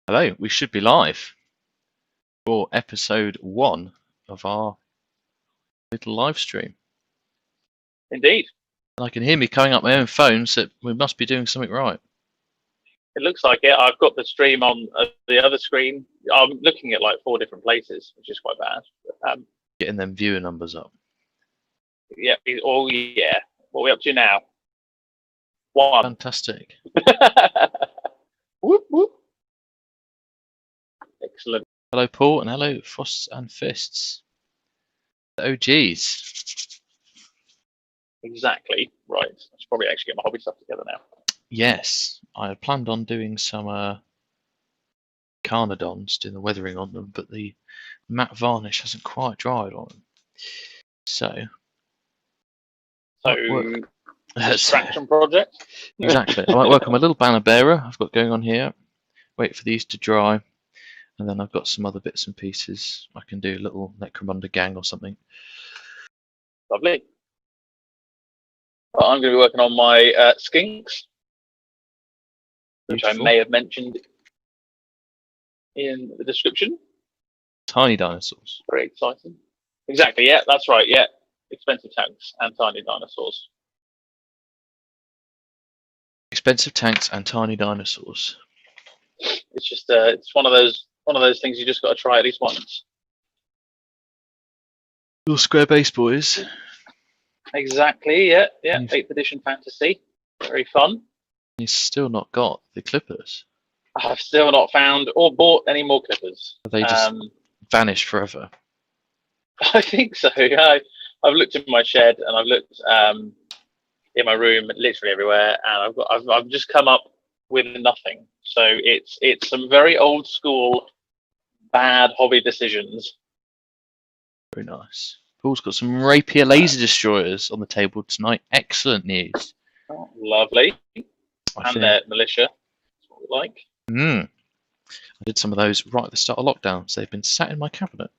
Hello, we should be live for episode 1 of our little live stream. Indeed. And I can hear me coming up my own phone, so we must be doing something right. It looks like it. I've got the stream on the other screen. I'm looking at like 4 different places, which is quite bad. Getting them viewer numbers up. Yeah. Oh, yeah. What are we up to now? 1. Fantastic. Whoop, whoop. Excellent. Hello, Paul, and hello, Frosts and Fists. The OGs. Exactly. Right. I should probably actually get my hobby stuff together now. Yes, I had planned on doing some Carnadons, doing the weathering on them, but the matte varnish hasn't quite dried on them. So distraction project. Exactly. I might work on my little banner bearer I've got going on here. Wait for these to dry, and then I've got some other bits and pieces. I can do a little Necromunda gang or something. Lovely. Well, I'm going to be working on my skinks, which I may have mentioned in the description. Tiny dinosaurs. Very exciting. Exactly. Yeah, that's right. Yeah, expensive tanks and tiny dinosaurs. Expensive tanks and tiny dinosaurs. It's just it's one of those things you just got to try at least once. Little square base boys. Exactly. Yeah. 8th edition fantasy. Very fun. You've still not got the clippers. I've still not found or bought any more clippers. They just vanished forever. I think so. I've looked in my shed and I've looked in my room, literally everywhere, and I've just come up with nothing. So it's some very old school, bad hobby decisions. Very nice. Paul's got some rapier laser destroyers on the table tonight. Excellent news. Oh, lovely. And their militia. That's what we like. I did some of those right at the start of lockdown, so they've been sat in my cabinet,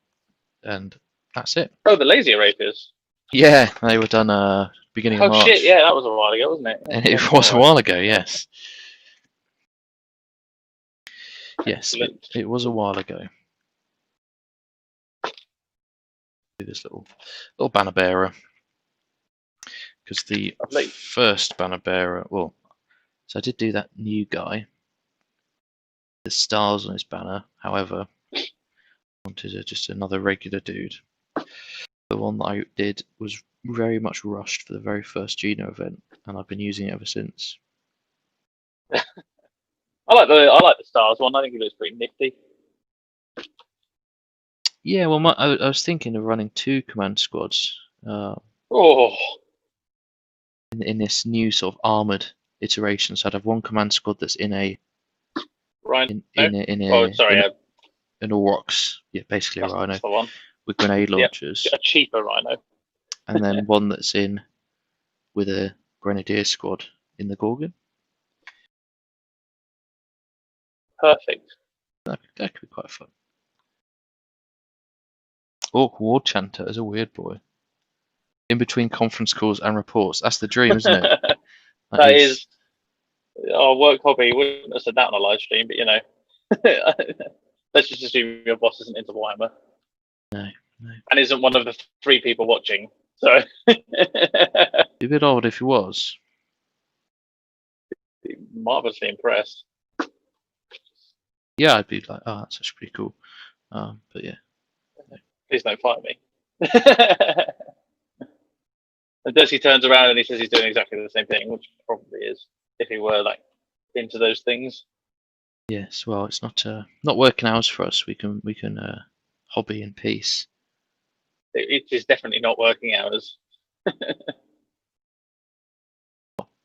and that's it. Oh, the laser rapiers. Yeah, they were done beginning of March. Oh shit! Yeah, that was a while ago, wasn't it? And it was a while ago. Yes. Yes, it was a while ago. Do this little banner bearer, because the first banner bearer. Well, so I did do that new guy. The stars on his banner. However, I wanted just another regular dude. The one that I did was very much rushed for the very first Geno event, and I've been using it ever since. I like the stars one. I think it looks pretty nifty. Yeah, well, I was thinking of running 2 command squads. In this new sort of armored iteration, so I'd have 1 command squad that's in a Rhino. An Aurochs, yeah, basically a Rhino with grenade launchers. Yeah, a cheaper Rhino. And then one that's in with a Grenadier squad in the Gorgon. Perfect. That could be quite fun. Orc War Chanter is a weird boy. In between conference calls and reports. That's the dream, isn't it? that is our work hobby. Wouldn't have said that on a live stream, but you know. Let's just assume your boss isn't into Warhammer. No. And isn't one of the 3 people watching. So be a bit odd if he was. Be marvelously impressed. Yeah, I'd be like, oh, that's actually pretty cool. But yeah. Please don't fight me. And Desi turns around and he says he's doing exactly the same thing, which probably is if he were like into those things. Yes, well, it's not working hours for us. We can hobby in peace. It is definitely not working hours.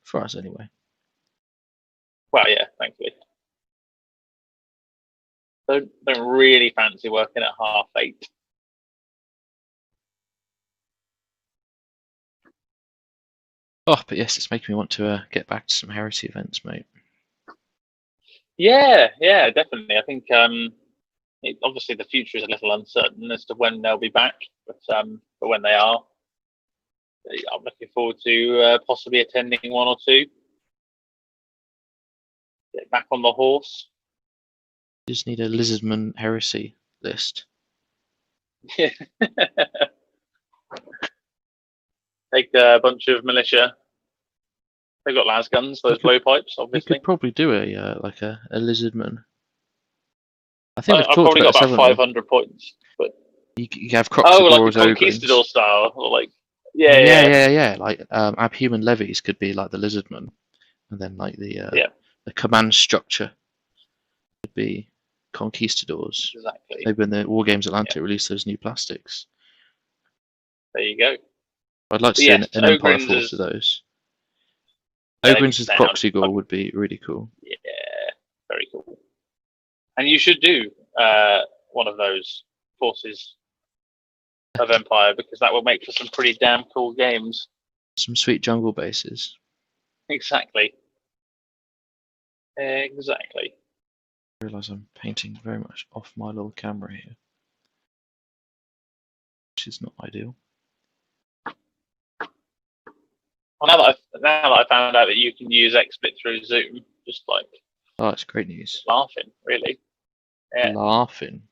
For us, anyway. Well, yeah, thankfully. Don't really fancy working at 8:30. Oh, but yes, it's making me want to get back to some heresy events, mate. Yeah, definitely. I think obviously the future is a little uncertain as to when they'll be back, but when they are, I'm looking forward to possibly attending 1 or 2. Get back on the horse. You just need a Lizardman heresy list. Take a bunch of militia. They've got las guns, those blowpipes, You obviously. could probably do a Lizardman. I think we've I've talked probably about got this, about haven't 500 points. But we? You have oh, like Croxadors, a conquistador Ogrins. style, or like Yeah. Like abhuman levies could be like the Lizardman, and then like the command structure could be conquistadors. exactly. Maybe when the War Games Atlantic release those new plastics. There you go. I'd like to But see yes, an Empire Ogrins force is of those. yeah, they'd be Ogrins with sound. Croxigor would be really cool. Yeah, very cool. And you should do one of those forces of Empire because that will make for some pretty damn cool games. Some sweet jungle bases. Exactly. I realise I'm painting very much off my little camera here, which is not ideal. Well, now that I found out that you can use XSplit through Zoom, just like Oh, that's great news. laughing, really. Yeah. Laughing.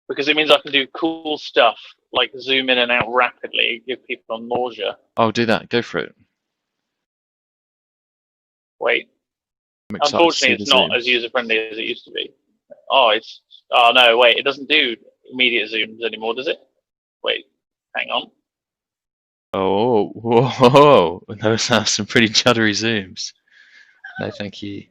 Because it means I can do cool stuff like zoom in and out rapidly, give people nausea. I'll do that. Go for it. Wait. I'm excited Unfortunately, to it's see the not zooms. as user friendly as it used to be. Oh no, wait, it doesn't do immediate zooms anymore, does it? Wait, hang on. Oh, whoa! Those are some pretty juddery zooms. No, thank you.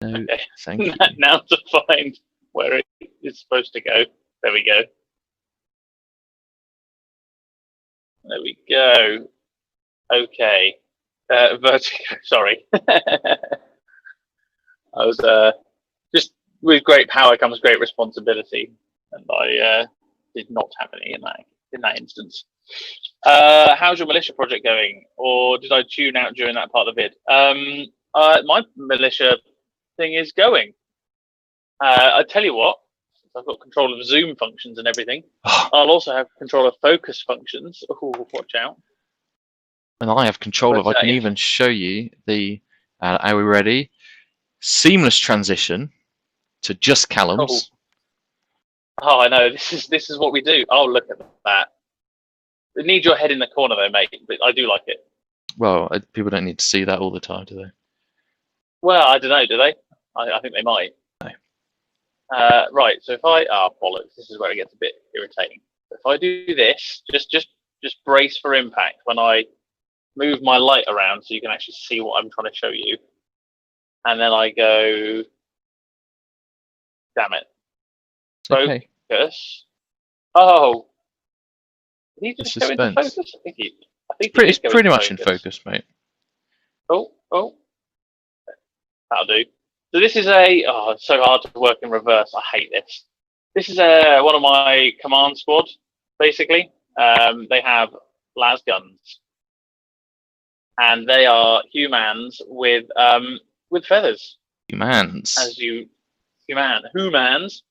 No, Okay. thank you. Now to find where it is supposed to go. There we go. There we go. Okay. Vertigo. Sorry. I was just with great power comes great responsibility, and I did not have any in that instance. How's your militia project going, or did I tune out during that part of the vid? My militia thing is going. I tell you what, since I've got control of Zoom functions and everything, I'll also have control of focus functions. Ooh, watch out! And I have control of. I can even show you the. Are we ready? Seamless transition to just Callum's. Oh, I know. This is what we do. Oh, look at that. It needs your head in the corner, though, mate. But I do like it. Well, people don't need to see that all the time, do they? Well, I don't know. Do they? I think they might. No. Right. So if bollocks. This is where it gets a bit irritating. If I do this, just brace for impact when I move my light around, so you can actually see what I'm trying to show you. And then I go. Damn it. Focus. Okay. Oh. Did he just The go into suspense. focus? I think It's pretty much in focus, mate. Oh. That'll do. So this is it's so hard to work in reverse. I hate this. This is one of my command squad, basically. They have las guns. And they are humans with feathers. Humans. Humans.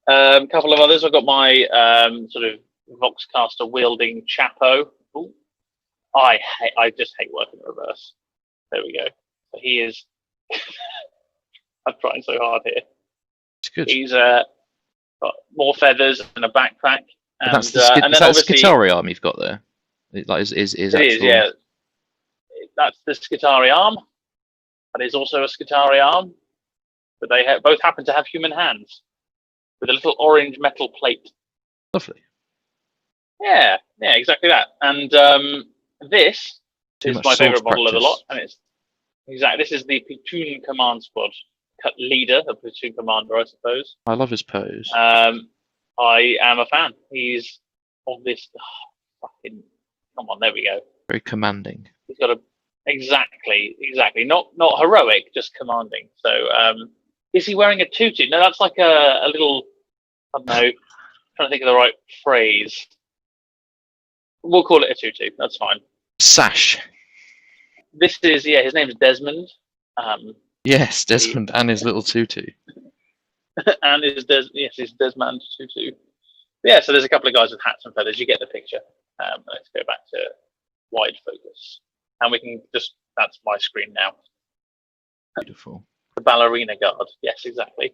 A couple of others. I've got my sort of Voxcaster wielding Chapo. Ooh. I just hate working in reverse. There we go. So he is. I'm trying so hard here. It's good. He's got more feathers and a backpack. And, is that the Skitarii arm you've got there? It is, yeah. That's the Skitarii arm. That is also a Skitarii arm. But they both happen to have human hands with a little orange metal plate. Lovely. Yeah, exactly that. And this is my favorite model of the lot. And it's exactly, this is the platoon command squad leader, the platoon commander, I suppose. I love his pose. I am a fan. He's of this fucking. Come on, there we go. Very commanding. He's got exactly. Not heroic, just commanding. So, is he wearing a tutu? No, that's like a little. I don't know. I'm trying to think of the right phrase. We'll call it a tutu. That's fine. Sash. This is his name is Desmond. Yes, Desmond and his little tutu. And his Desmond tutu. Yeah, so there's a couple of guys with hats and feathers. You get the picture. Let's go back to wide focus. and we can just, that's my screen now. Beautiful. The ballerina guard. Yes, exactly.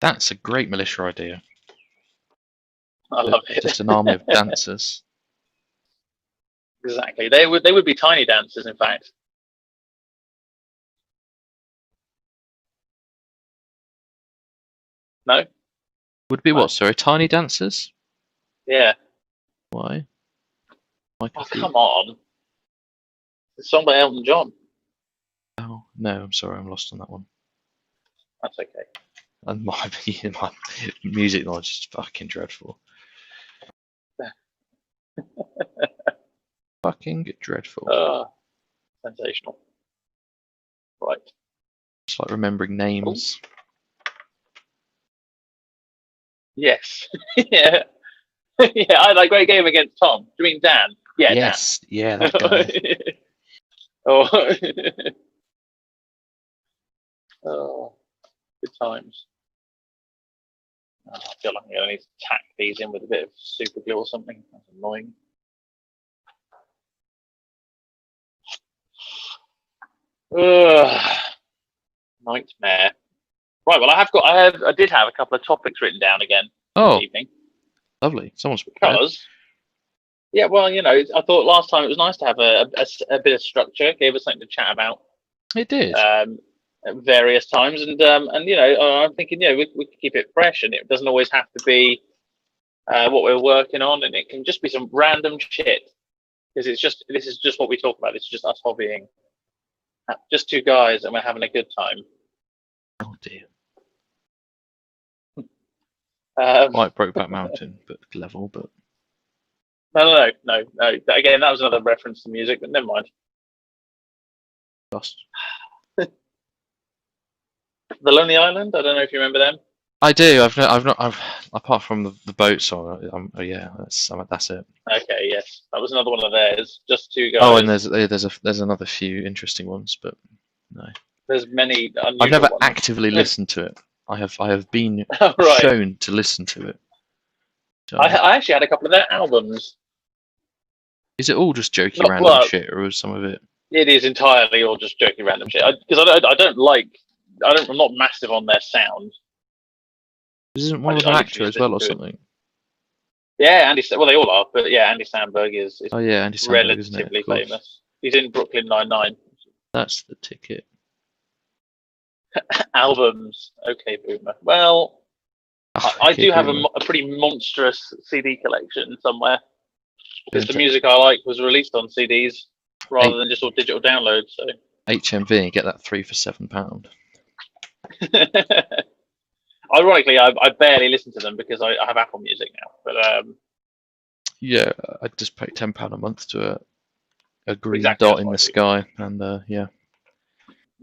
That's a great militia idea. I love it. Just an army of dancers. Exactly. They would be tiny dancers, in fact. No? Would be No. what, sorry? Tiny dancers? Yeah. Why? Oh, come on. It's sung by Elton John. Oh, no, I'm sorry, I'm lost on that one. That's okay. And my music knowledge is fucking dreadful. Fucking dreadful. Sensational. Right. It's like remembering names. Yes. Yeah. Yeah, I had a great game against Tom. Do you mean Dan? Yeah, Yes, Dan. yeah, that guy. Oh. Oh, good times. Oh, I feel like I'm going to need to tack these in with a bit of super glue or something. That's annoying. Ugh. Nightmare. Right. Well, I did have a couple of topics written down again this evening. Lovely. Someone's prepared. Because, yeah, well, you know, I thought last time it was nice to have a bit of structure. Gave us something to chat about. It did. At various times, and you know, I'm thinking, yeah, we could keep it fresh, and it doesn't always have to be what we're working on, and it can just be some random shit. Because this is just what we talk about. It's just us hobbying, just two guys, and we're having a good time. Oh dear. Like Brokeback Mountain, but level, but no. Again, that was another reference to music, but never mind. lost. The Lonely Island. I don't know if you remember them. I do. I've apart from the boat song. Yeah, that's it. Okay, yes, that was another one of theirs. Just two guys. Oh, and there's another few interesting ones, but no. There's many. I've never ones. actively listened to it. I have been right. shown to listen to it. So, I actually had a couple of their albums. is it all just jokey random shit, or is some of it? It is entirely all just jokey random shit. Because I'm not massive on their sound. Isn't one of them an actor as well, or something? Yeah, well, they all are, but yeah, Andy Samberg is oh yeah, Andy Samberg, relatively famous. He's in Brooklyn Nine-Nine. That's the ticket. Albums, okay, boomer. Well, I do have a pretty monstrous CD collection somewhere, because the music I like was released on CDs rather than just all digital downloads. So HMV and get that 3 for £7. Ironically, I barely listen to them because I have Apple Music now. But yeah, I just pay £10 a month to a green exactly dot in the sky, and yeah,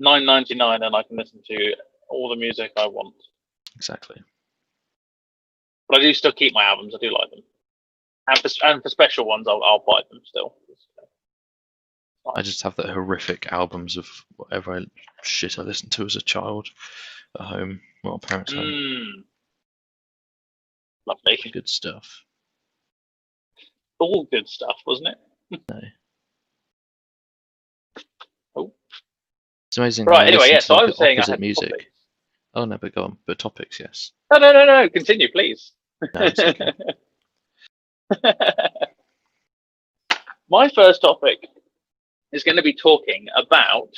$9.99, and I can listen to all the music I want. Exactly. But I do still keep my albums. I do like them, and for special ones, I'll buy them still. I just have the horrific albums of whatever shit I listened to as a child at home. Well, parents' home. Lovely. Good stuff. All good stuff, wasn't it? No. Oh. It's amazing. Right. Anyway, yeah. So I was saying I had music. Topics. Oh no, but go on. But topics, yes. No. Continue, please. No, it's okay. My first topic is going to be talking about.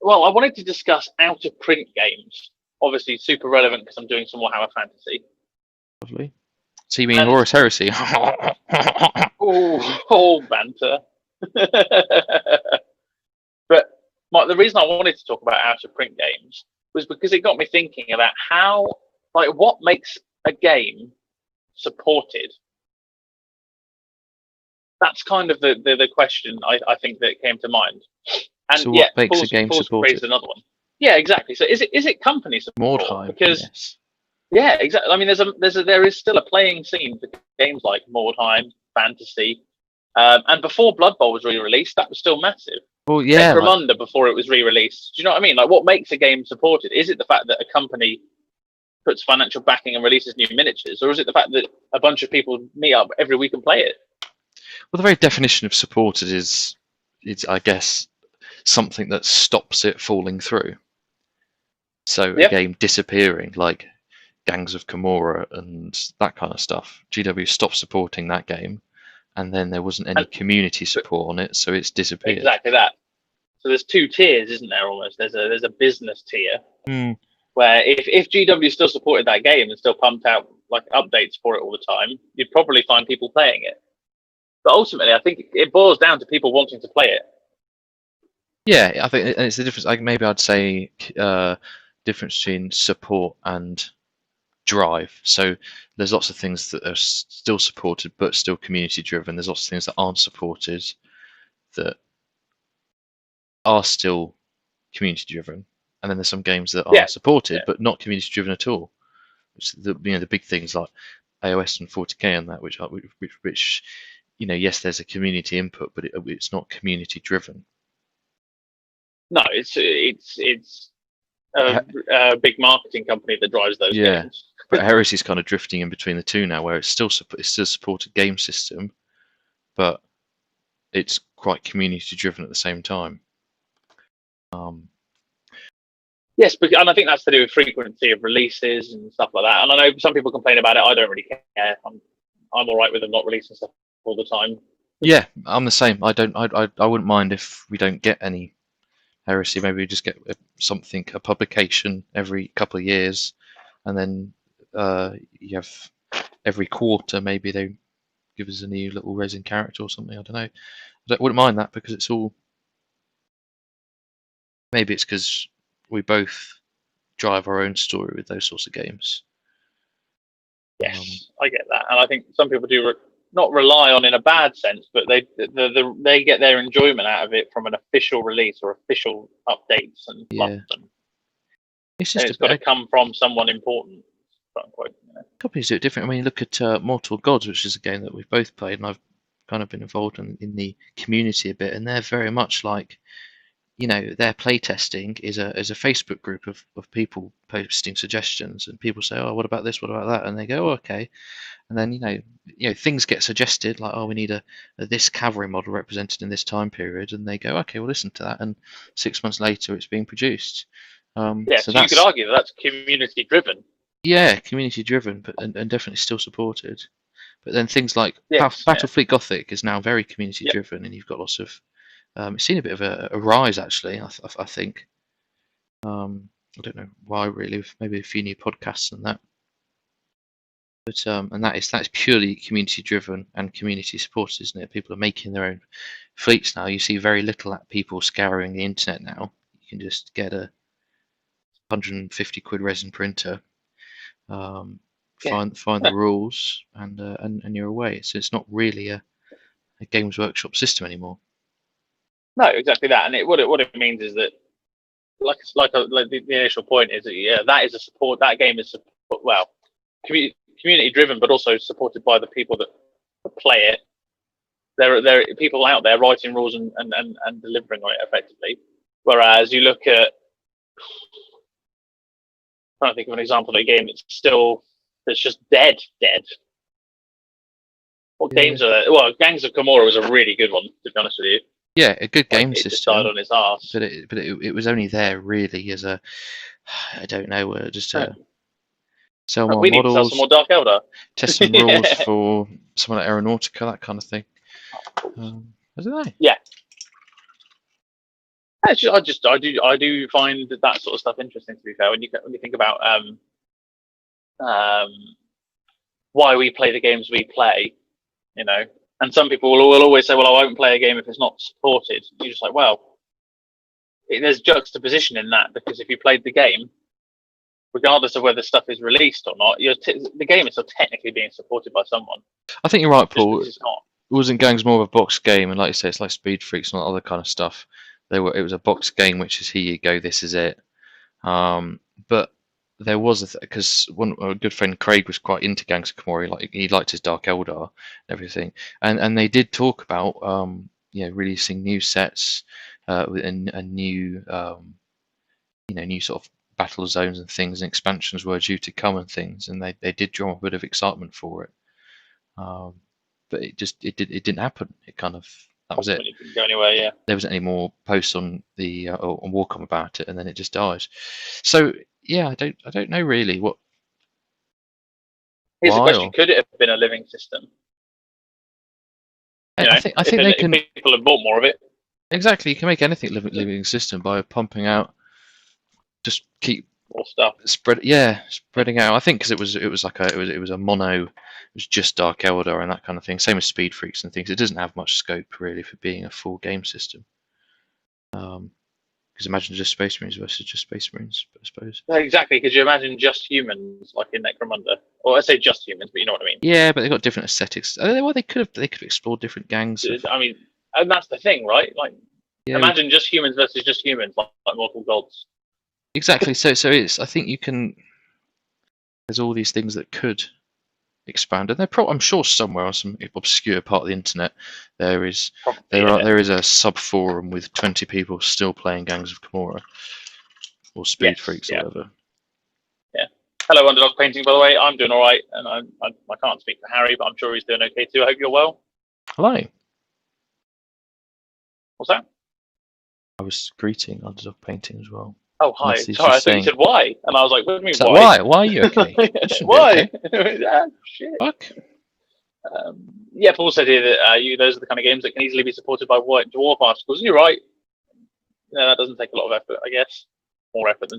Well, I wanted to discuss out-of-print games. Obviously, super relevant because I'm doing some Warhammer Fantasy. Lovely. So you mean Horus Heresy? oh, banter. But the reason I wanted to talk about out-of-print games was because it got me thinking about what makes a game supported. That's kind of the question I think that came to mind. And so what makes a game supported? Another one. Yeah, exactly. So is it company support? Mordheim, because yes. Yeah, exactly. I mean, there is still a playing scene for games like Mordheim, Fantasy, and before Blood Bowl was re-released, that was still massive. Well, yeah. Necromunda before it was re-released. Do you know what I mean? Like, what makes a game supported? Is it the fact that a company puts financial backing and releases new miniatures, or is it the fact that a bunch of people meet up every week and play it? Well, the very definition of supported is, I guess, something that stops it falling through. So a game disappearing, like Gangs of Camorra and that kind of stuff. GW stopped supporting that game, and then there wasn't any community support on it, so it's disappeared. Exactly that. So there's two tiers, isn't there? Almost there's a business tier where if GW still supported that game and still pumped out like updates for it all the time, you'd probably find people playing it. But ultimately, I think it boils down to people wanting to play it. Yeah, I think, and it's the difference. Like maybe I'd say difference between support and drive. So there's lots of things that are still supported but still community driven. There's lots of things that aren't supported that are still community driven, and then there's some games that are supported but not community driven at all. Which the big things like AOS and 40k and that, which yes, there's a community input, but it's not community driven. No, it's a big marketing company that drives those games. But Heresy's kind of drifting in between the two now, where it's still a supported game system, but it's quite community driven at the same time. Yes, and I think that's to do with frequency of releases and stuff like that. And I know some people complain about it. I don't really care. I'm all right with them not releasing stuff all the time. Yeah, I'm the same. I wouldn't mind if we don't get any Heresy. Maybe we just get a publication every couple of years, and then you have every quarter maybe they give us a new little resin character or something. I don't know. I wouldn't mind that because it's all. Maybe it's because we both drive our own story with those sorts of games. Yes, I get that, and I think some people do not rely on in a bad sense, but they get their enjoyment out of it from an official release or official updates and stuff. It's got to come from someone important. Companies do it different. I mean, look at Mortal Gods, which is a game that we've both played, and I've kind of been involved in the community a bit, and they're very much like, their playtesting is a Facebook group of people posting suggestions, and people say, oh, what about this, what about that, and they go, oh, okay, and then things get suggested like, oh, we need a this cavalry model represented in this time period, and they go, okay, we'll listen to that, and 6 months later it's being produced. So you could argue that's community driven. Yeah, community driven, but and definitely still supported. But then things like Battlefleet Gothic is now very community driven, and you've got lots of. It's seen a bit of a rise actually. I think. I don't know why really. Maybe a few new podcasts and that. But and that's purely community driven and community supported, isn't it? People are making their own fleets now. You see very little at people scouring the internet now. You can just get a 150 quid resin printer. Find the rules and you're away. So it's not really a Games Workshop system anymore. No, exactly that. And what it means is that, like the initial point is that that is a support. That game is community driven, but also supported by the people that play it. There are people out there writing rules and delivering on it effectively. Whereas you look at, I'm trying to think of an example of a game that's just dead. What games are there? Well, Gangs of Camorra was a really good one, to be honest with you. Yeah, a good game system. Just died on its arse. But it was only there really as a, I don't know, just a sell more we models. Need to sell some more Dark Eldar. Test some rules for some like Aeronautica, that kind of thing. I don't know. Yeah. I do find that sort of stuff interesting. To be fair, when you think about why we play the games we play, and some people will always say, well, I won't play a game if it's not supported. You're just like, well, there's juxtaposition in that, because if you played the game, regardless of whether stuff is released or not, the game is still technically being supported by someone. I think you're right, Paul. It's not. It wasn't Gangs more of a box game, and like you say, it's like Speed Freaks and all that other kind of stuff. It was a box game, which is here you go, this is it. But there was because a good friend Craig was quite into Gangs of Camorra. Like he liked his Dark Eldar and everything, and they did talk about releasing new sets and new new sort of battle zones and things, and expansions were due to come and things, and they did draw a bit of excitement for it. but it didn't happen. It kind of, that was it. Ultimately didn't go anywhere. Yeah. There wasn't any more posts on the on Warcom about it, and then it just died. So yeah, I don't know really what. Here's the Why, question: or could it have been a living system? You know, I think they can if people had bought more of it. exactly. You can make anything living system by pumping out. Just keep More stuff. spreading out. I think because it was like it was a mono. It was just Dark Eldar and that kind of thing. Same as Speed Freaks and things. It doesn't have much scope really for being a full game system. Because imagine just Space Marines versus just Space Marines, I suppose. Exactly. Could you imagine just humans like in Necromunda? Or I say just humans, but you know what I mean. Yeah, but they've got different aesthetics. Well, they could have explored different gangs. I mean, and that's the thing, right? Like, Yeah, imagine just humans versus just humans, like Mortal Gods. exactly. So it's. I think you can. There's all these things that could expand, and I'm sure somewhere on some obscure part of the internet there is there is a sub forum with 20 people still playing Gangs of Gamora or Speed Freaks or whatever. Yeah. Hello, Underdog Painting. By the way, I'm doing all right, and I can't speak for Harry, but I'm sure he's doing okay too. I hope you're well. Hello. What's that? I was greeting Underdog Painting as well. Oh, hi. Sorry, I thought you said why, and I was like, what do you mean why? Why? Why are you okay? Why? Okay. Shit. Fuck. Yeah, Paul said here that those are the kind of games that can easily be supported by White Dwarf articles, and you're right. No, that doesn't take a lot of effort, I guess. More effort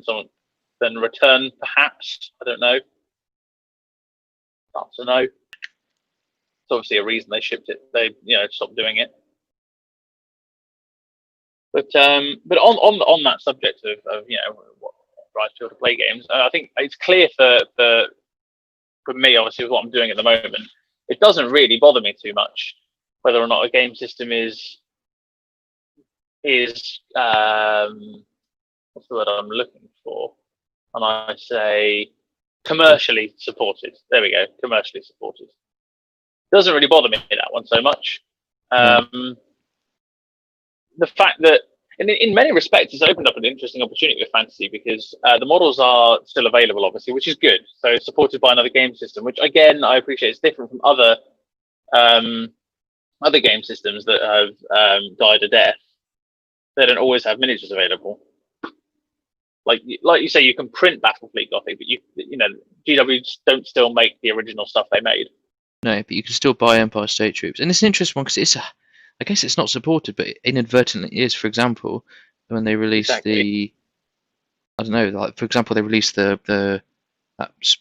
than return, perhaps. I don't know. That's a no. It's obviously a reason they shipped it. They stopped doing it. But on that subject of what drives people to play games, I think it's clear for me, obviously, with what I'm doing at the moment, it doesn't really bother me too much whether or not a game system is what's the word I'm looking for? And I say commercially supported. There we go, commercially supported. Doesn't really bother me that one so much. The fact that in many respects it's opened up an interesting opportunity with fantasy because the models are still available, obviously, which is good. So it's supported by another game system, which again I appreciate is different from other game systems that have died a death. They don't always have miniatures available. Like you say, you can print Battlefleet Gothic, but GW don't still make the original stuff they made. No, but you can still buy Empire State Troops, and it's an interesting one because I guess it's not supported, but inadvertently it is. For example, when they released I don't know, like for example, they released that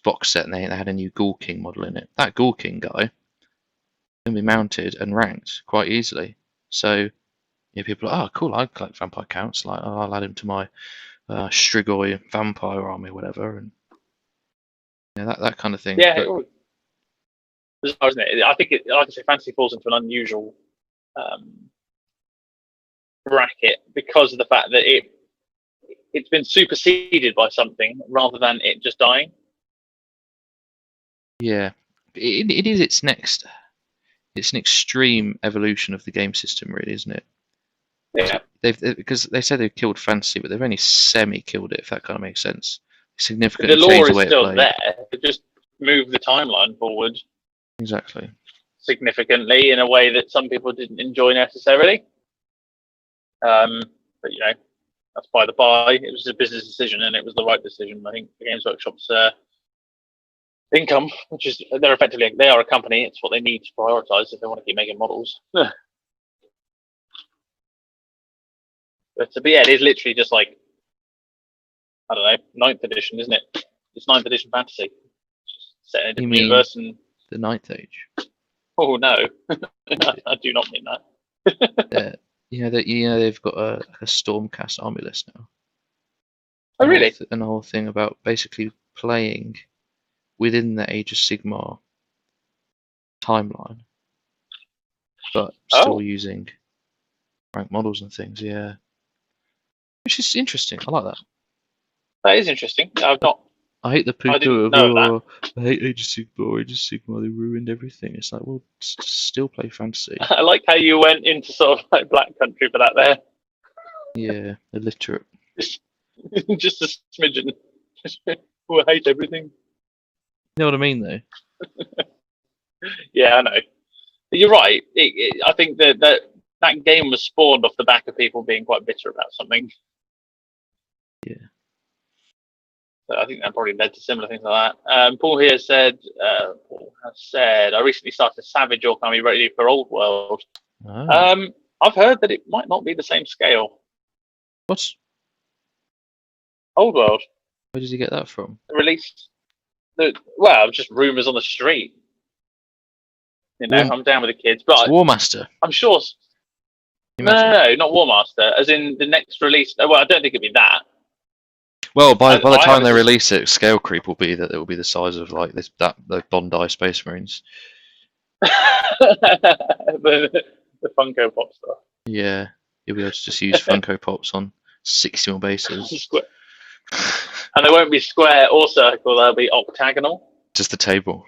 box set and they had a new Ghoul King model in it. That Ghoul King guy can be mounted and ranked quite easily. So people are, oh cool, I collect vampire counts. Like I'll add him to my Strigoi vampire army, or whatever, and that kind of thing. Yeah, isn't it? I think like I say, fantasy falls into an unusual bracket because of the fact that it's been superseded by something rather than it just dying. Yeah, it is its next. It's an extreme evolution of the game system, really, isn't it? Yeah. Because they say they've killed fantasy, but they've only semi-killed it, if that kind of makes sense. Significantly the lore is still there. It just moved the timeline forward. Exactly. Significantly in a way that some people didn't enjoy necessarily. But that's by the by. It was a business decision, and it was the right decision. I think the Games Workshop's income, which is they are a company. It's what they need to prioritize if they want to keep making models. But yeah, it is literally just like, I don't know, 9th edition, isn't it? It's 9th edition fantasy. It's just set in a different universe. And the Ninth Age? Oh no, I do not mean that. They've got a Stormcast army list now. Oh really? And the whole thing about basically playing within the Age of Sigmar timeline, but still using rank models and things. Yeah. Which is interesting. I like that. That is interesting. I hate the poo-poo of I hate Age of Sigmar, they ruined everything. It's like, well, still play fantasy. I like how you went into sort of like Black Country for that there. Yeah, illiterate. Just a smidgen. I hate everything. You know what I mean, though? Yeah, I know. You're right. I think that game was spawned off the back of people being quite bitter about something. Yeah. So I think that probably led to similar things like that. Paul here said, I recently started Savage Orc Army ready for Old World. Oh. I've heard that it might not be the same scale. What's Old World where did you get that from? released. Well, just rumours on the street. You know, I'm down with the kids, but Warmaster. I'm sure. No, not Warmaster. As in the next release. Well, I don't think it'd be that. Well, by the time they release it, scale creep will be that it will be the size of like the Bondi Space Marines. the Funko Pop stuff. Yeah, you'll be able to just use Funko Pops on 60mm bases. And they won't be square or circle; they'll be octagonal. Just the table.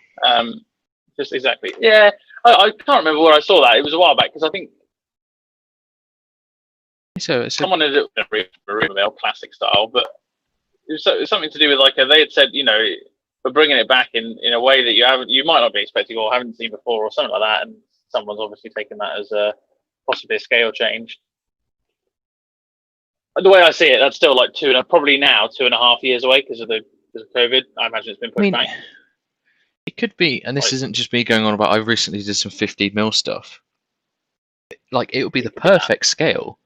Just exactly. Yeah, I can't remember where I saw that. It was a while back because I think someone had it in a Mail classic style, but it was something to do with like they had said, you know, we're bringing it back in a way that you might not be expecting or haven't seen before or something like that, and someone's obviously taken that as possibly a scale change. The way I see it, that's still like probably now 2.5 years away because of COVID. I imagine it's been pushed back. It could be, and this isn't just me going on about. I recently did some 15mm stuff. Like it would be the perfect scale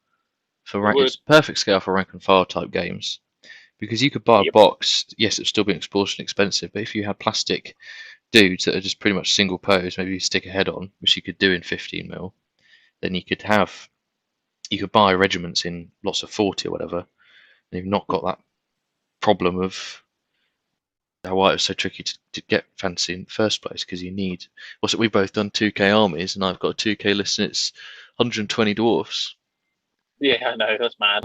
for perfect scale for rank and file type games, because you could buy a box. Yes, it'd still be extortionately expensive, but if you had plastic dudes that are just pretty much single pose, maybe you stick a head on, which you could do in 15mm, then you could buy regiments in lots of 40 or whatever, and you've not got that problem of why it was so tricky to get fancy in the first place, because you need. We've both done 2K armies, and I've got a 2K list, and it's 120 dwarfs. Yeah, I know, that's mad.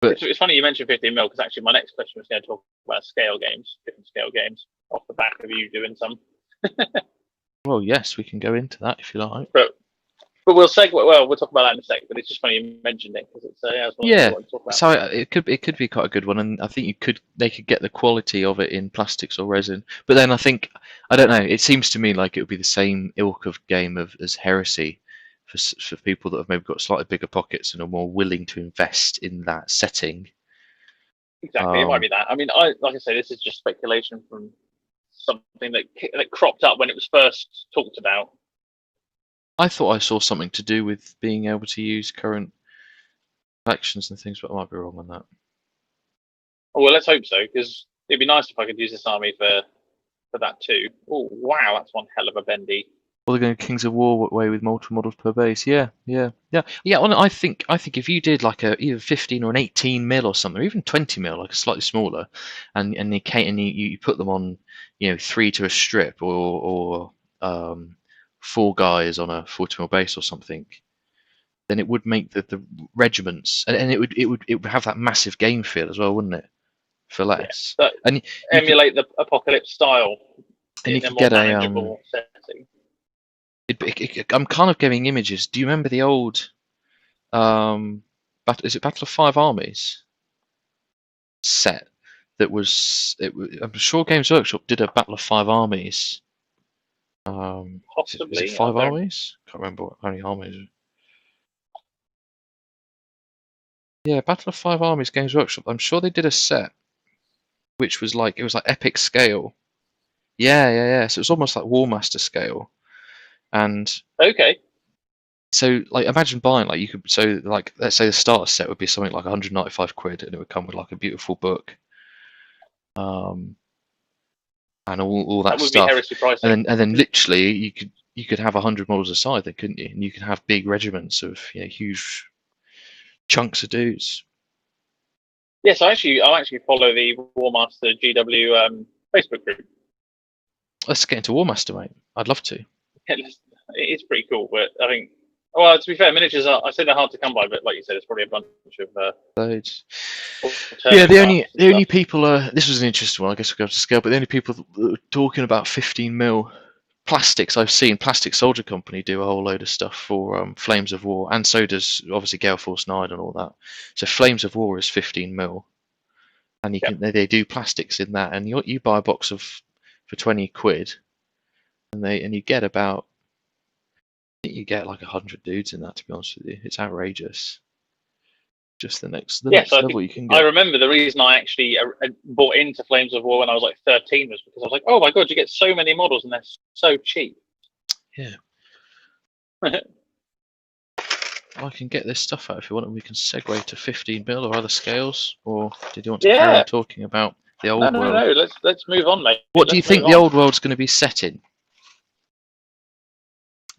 But it's funny you mentioned 15mm because actually my next question was going to talk about different scale games, off the back of you doing some. Well, yes, we can go into that if you like. But we'll segue. Well, we'll talk about that in a sec. But it's just funny you mentioned it because it's yeah. So it could be quite a good one, and I think they could get the quality of it in plastics or resin. But then I don't know. It seems to me like it would be the same ilk of game as Heresy, for people that have maybe got slightly bigger pockets and are more willing to invest in that setting. Exactly, it might be that. I mean, like I say, this is just speculation from something that cropped up when it was first talked about. I thought I saw something to do with being able to use current collections and things, but I might be wrong on that. Oh, well, let's hope so, because it'd be nice if I could use this army for that too. Oh, wow, that's one hell of a bendy. Well, they're going Kings of War way with multiple models per base. Yeah. I think if you did like either 15 or an 18mm or something, or even 20mm, like a slightly smaller, and you put them on, 3 to a strip or 4 guys on a 40mm base or something, then it would make the regiments, and it would have that massive game feel as well, wouldn't it? For less, and emulate the Apocalypse style, and you could get a setting. I'm kind of getting images. Do you remember the old is it Battle of 5 Armies set that was I'm sure Games Workshop did a Battle of 5 Armies. Possibly. Is it 5 armies? Can't remember how many armies. Yeah, Battle of 5 Armies Games Workshop. I'm sure they did a set which was like epic scale. Yeah. So it was almost like Warmaster scale. And okay. So like imagine buying let's say the starter set would be something like 195 quid, and it would come with like a beautiful book. And all that would stuff. Be heresy pricing. And then literally you could have 100 models aside then, couldn't you? And you could have big regiments of huge chunks of dudes. Yes, I actually follow the Warmaster GW Facebook group. Let's get into Warmaster, mate. I'd love to. It's pretty cool, but I think, well, to be fair, miniatures I say they're hard to come by, but like you said, it's probably a bunch of loads. Yeah, the only people this was an interesting one. I guess we'll go to scale, but the only people that were talking about 15mm plastics I've seen, Plastic Soldier Company do a whole load of stuff for Flames of War, and so does obviously Gale Force 9 and all that. So Flames of War is 15mm, and they do plastics in that, and you buy a box for 20 quid, and you get about you get like 100 dudes in that. To be honest with you, it's outrageous. Just the next Yes, I level think you can I get. remember the reason I actually bought into Flames of War when I was like 13 was because I was like, oh my god, you get so many models and they're so cheap. Yeah. I can get this stuff out if you want, and we can segue to 15 mil or other scales. Or did you want to carry on talking about the old world? No. Let's move on, mate. What do you think the old world's going to be set in?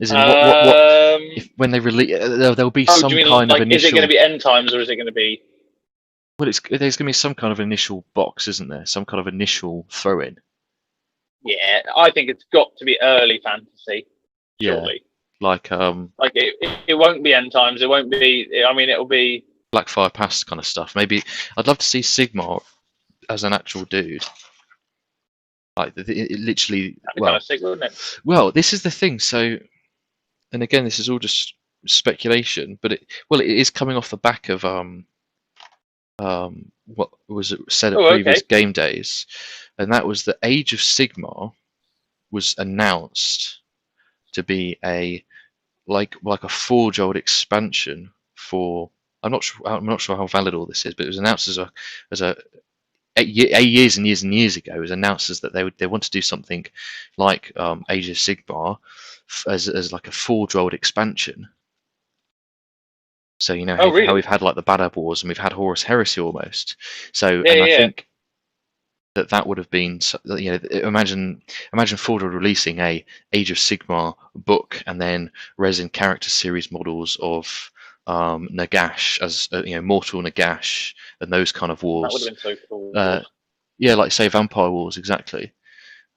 As in, what if when they release, there'll be some kind of initial. Is it going to be end times or is it going to be? Well, there's going to be some kind of initial box, isn't there? Some kind of initial throw-in. Yeah, I think it's got to be early fantasy. Surely. Yeah, like it won't be end times. It won't be. I mean, it'll be Blackfire Pass kind of stuff. Maybe I'd love to see Sigmar as an actual dude. Like it literally. Well, kind of sick, wouldn't it? Well, this is the thing. So, and again, this is all just speculation, but it is coming off the back of what was said at previous game days, and that was the Age of Sigmar was announced to be a like a Forge-old expansion for. I'm not sure how valid all this is, but it was announced as a 8 years and years and years ago. It was announced as that they want to do something like Age of Sigmar as like a Forge-old expansion. So how we've had like the Bad Ab Wars and we've had Horus Heresy almost. So I think that would have been, imagine Forge releasing a Age of Sigmar book and then resin character series models of Nagash as Mortal Nagash and those kind of wars. That would have been so cool. Yeah, like say Vampire Wars, exactly.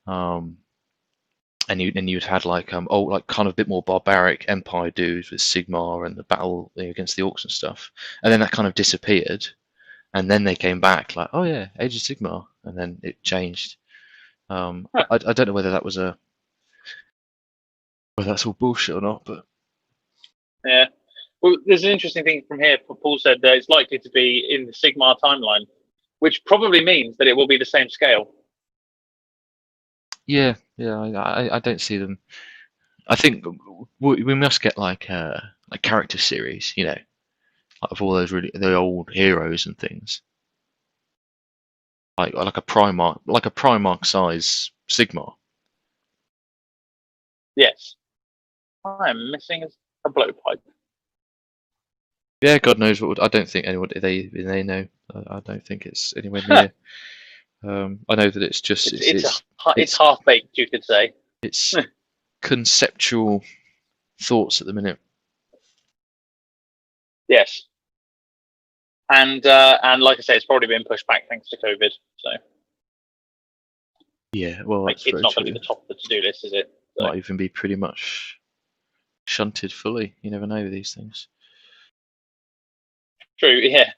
And you'd had like kind of a bit more barbaric Empire dudes with Sigmar and the battle against the Orcs and stuff, and then that kind of disappeared, and then they came back like, oh yeah, Age of Sigmar, and then it changed. I don't know whether that's all bullshit or not, but yeah. Well, there's an interesting thing from here. Paul said that it's likely to be in the Sigmar timeline, which probably means that it will be the same scale. Yeah, I don't see them. I think we must get like character series, of all those the old heroes and things, like a Primarch size Sigmar. Yes, I am missing a blowpipe. Yeah, God knows what. I don't think anyone they know. I don't think it's anywhere near. I know that it's just it's half baked, you could say. It's conceptual thoughts at the minute. Yes, and like I say, it's probably been pushed back thanks to COVID. So yeah, well, it's not going to be the top of the to-do list, is it? So. Might even be pretty much shunted fully. You never know with these things. True, yeah.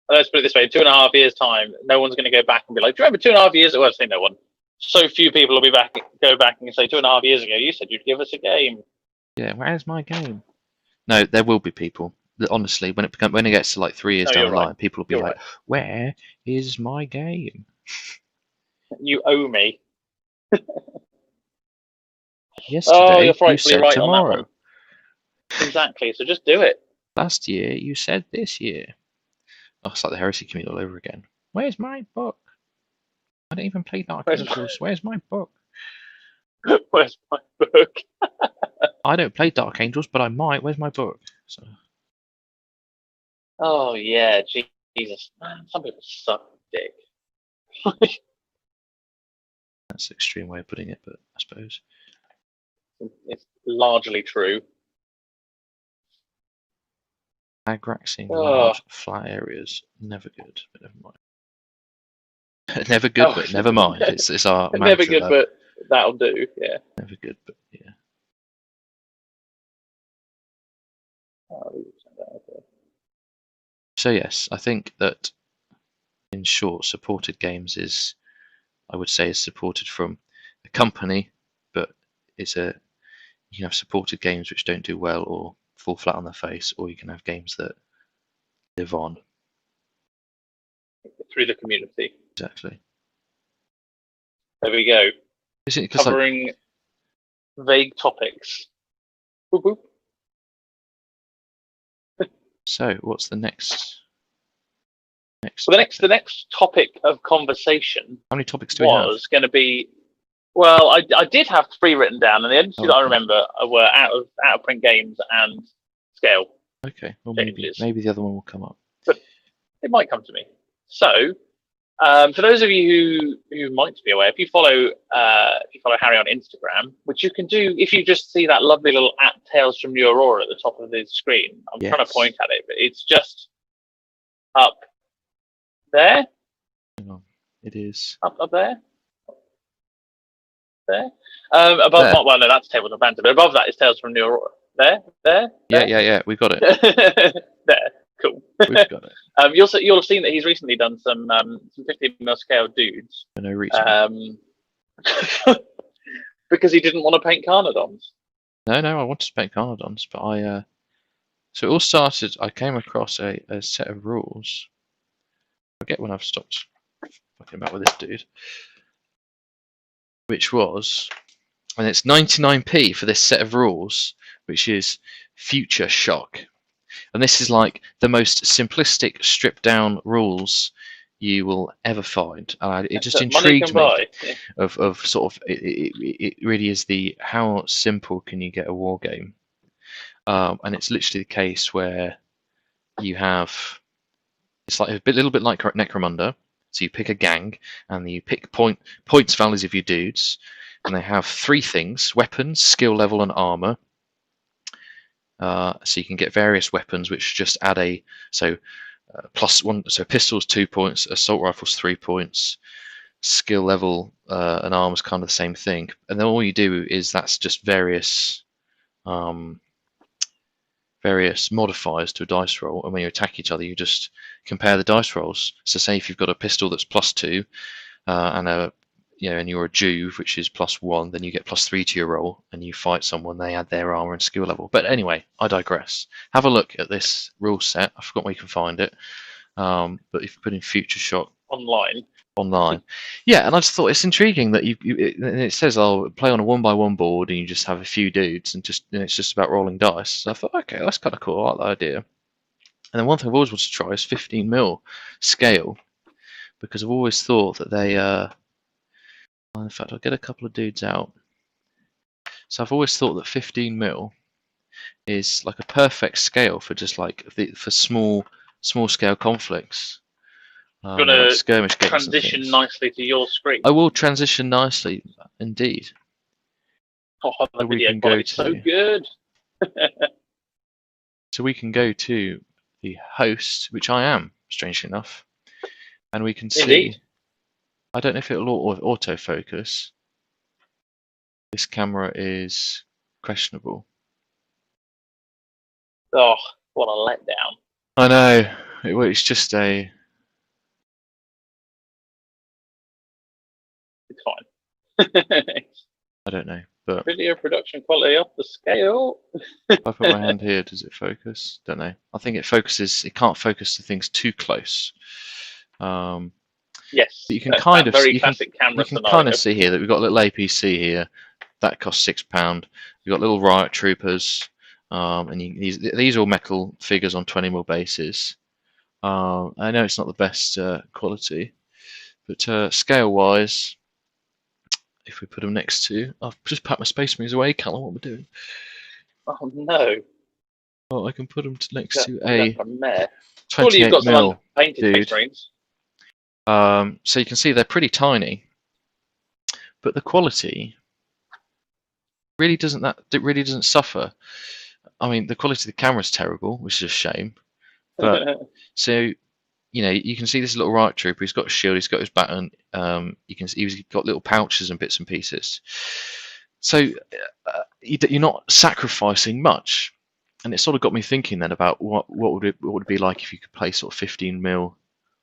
Let's put it this way: 2.5 years' time, no one's going to go back and be like, "Do you remember 2.5 years?" Well, I say no one. So few people will go back and say 2.5 years ago, you said you'd give us a game. Yeah, where's my game? No, there will be people that honestly, when it gets to like 3 years down the line, people will be like, "Where is my game?" You owe me. Yesterday, you said tomorrow. Exactly. So just do it. Last year, you said this year. Oh, it's like the Heresy community all over again. Where's my book? I don't even play Dark Angels. Where's my book? Where's my book? I don't play Dark Angels, but I might. Where's my book? So. Oh yeah, Jesus, man, some people suck dick. That's an extreme way of putting it, but I suppose it's largely true. Agraxing large flat areas, never good, but never mind. Never good, but never mind. It's our mantra, never good, but that'll do. Yeah. Never good, but yeah. So yes, I think that in short, supported games is, I would say, is supported from a company, but you can have supported games which don't do well or fall flat on their face, or you can have games that live on through the community. Exactly. There we go. Is it covering vague topics? Boop, boop. So, what's the next? Well, the next topic of conversation How many topics do we have? was going to be. Well, I did have 3 written down, and the only 2 that I remember were out of print games and scale. Okay, well maybe the other one will come up. But it might come to me. So, for those of you who might be aware, if you follow Harry on Instagram, which you can do if you just see that lovely little @Tales from New Aurora at the top of the screen. I'm trying to point at it, but it's just up there. Hang on, it is up there. There. Above there. Well, no, that's Tales of Banter, but above that is Tales from New Aurora. There. Yeah, we've got it. There. Cool. We've got it. You'll have seen that he's recently done some 15mm scale dudes. For no reason. Because he didn't want to paint Carnadons. No, I wanted to paint Carnadons, but so it all started. I came across a set of rules. I forget when I've stopped fucking about with this dude. Which was, and it's 99p for this set of rules, which is Future Shock. And this is like the most simplistic, stripped down rules you will ever find. It just intrigued me of sort of, it really is how simple can you get a war game? And it's literally the case where you have, it's like a little bit like Necromunda. So you pick a gang, and you pick points values of your dudes, and they have 3 things: weapons, skill level, and armor. So you can get various weapons which just add +1. So pistols 2 points, assault rifles 3 points, skill level and armor's kind of the same thing. And then all you do is that's just various modifiers to a dice roll, and when you attack each other, you just compare the dice rolls. So, say if you've got a pistol that's +2, and you're a Juve, which is +1, then you get +3 to your roll, and you fight someone. They add their armor and skill level. But anyway, I digress. Have a look at this rule set. I forgot where you can find it, but if you put in Future Shock online. Yeah, and I just thought it's intriguing that it says I'll play on a 1x1 board, and you just have a few dudes, and it's just about rolling dice. So I thought, okay, that's kind of cool. I like that idea. And then one thing I've always wanted to try is 15mm scale, because I've always thought that they. In fact, I'll get a couple of dudes out. So I've always thought that 15mm is like a perfect scale for just like for small scale conflicts. You're going to skirmish games transition nicely to your screen. I will transition nicely, indeed. Oh, the video quality is so good. So we can go to the host, which I am, strangely enough, and we can see. Indeed. I don't know if it'll autofocus. This camera is questionable. Oh, what a letdown! I know. It's just a. It's fine. I don't know, but video production quality off the scale. If I put my hand here, does it focus? Don't know. I think it focuses. It can't focus to things too close. Yes, but you can kind of very classic camera you can kind of see here that we've got a little APC here that costs £6. We've got little riot troopers, and these are all metal figures on 20mm bases. I know it's not the best quality, but scale-wise, if we put them next to, I've just packed my Space Marines away, Callum. What we're doing? Oh no! Well, I can put them next to a 28mm you've got some unpainted dude. Space Marines. So you can see they're pretty tiny, but the quality really doesn't suffer. I mean, the quality of the camera is terrible, which is a shame. But so you can see this little riot trooper. He's got a shield. He's got his baton. You can see he's got little pouches and bits and pieces. So you're not sacrificing much, and it sort of got me thinking then about what would it be like if you could play sort of 15mm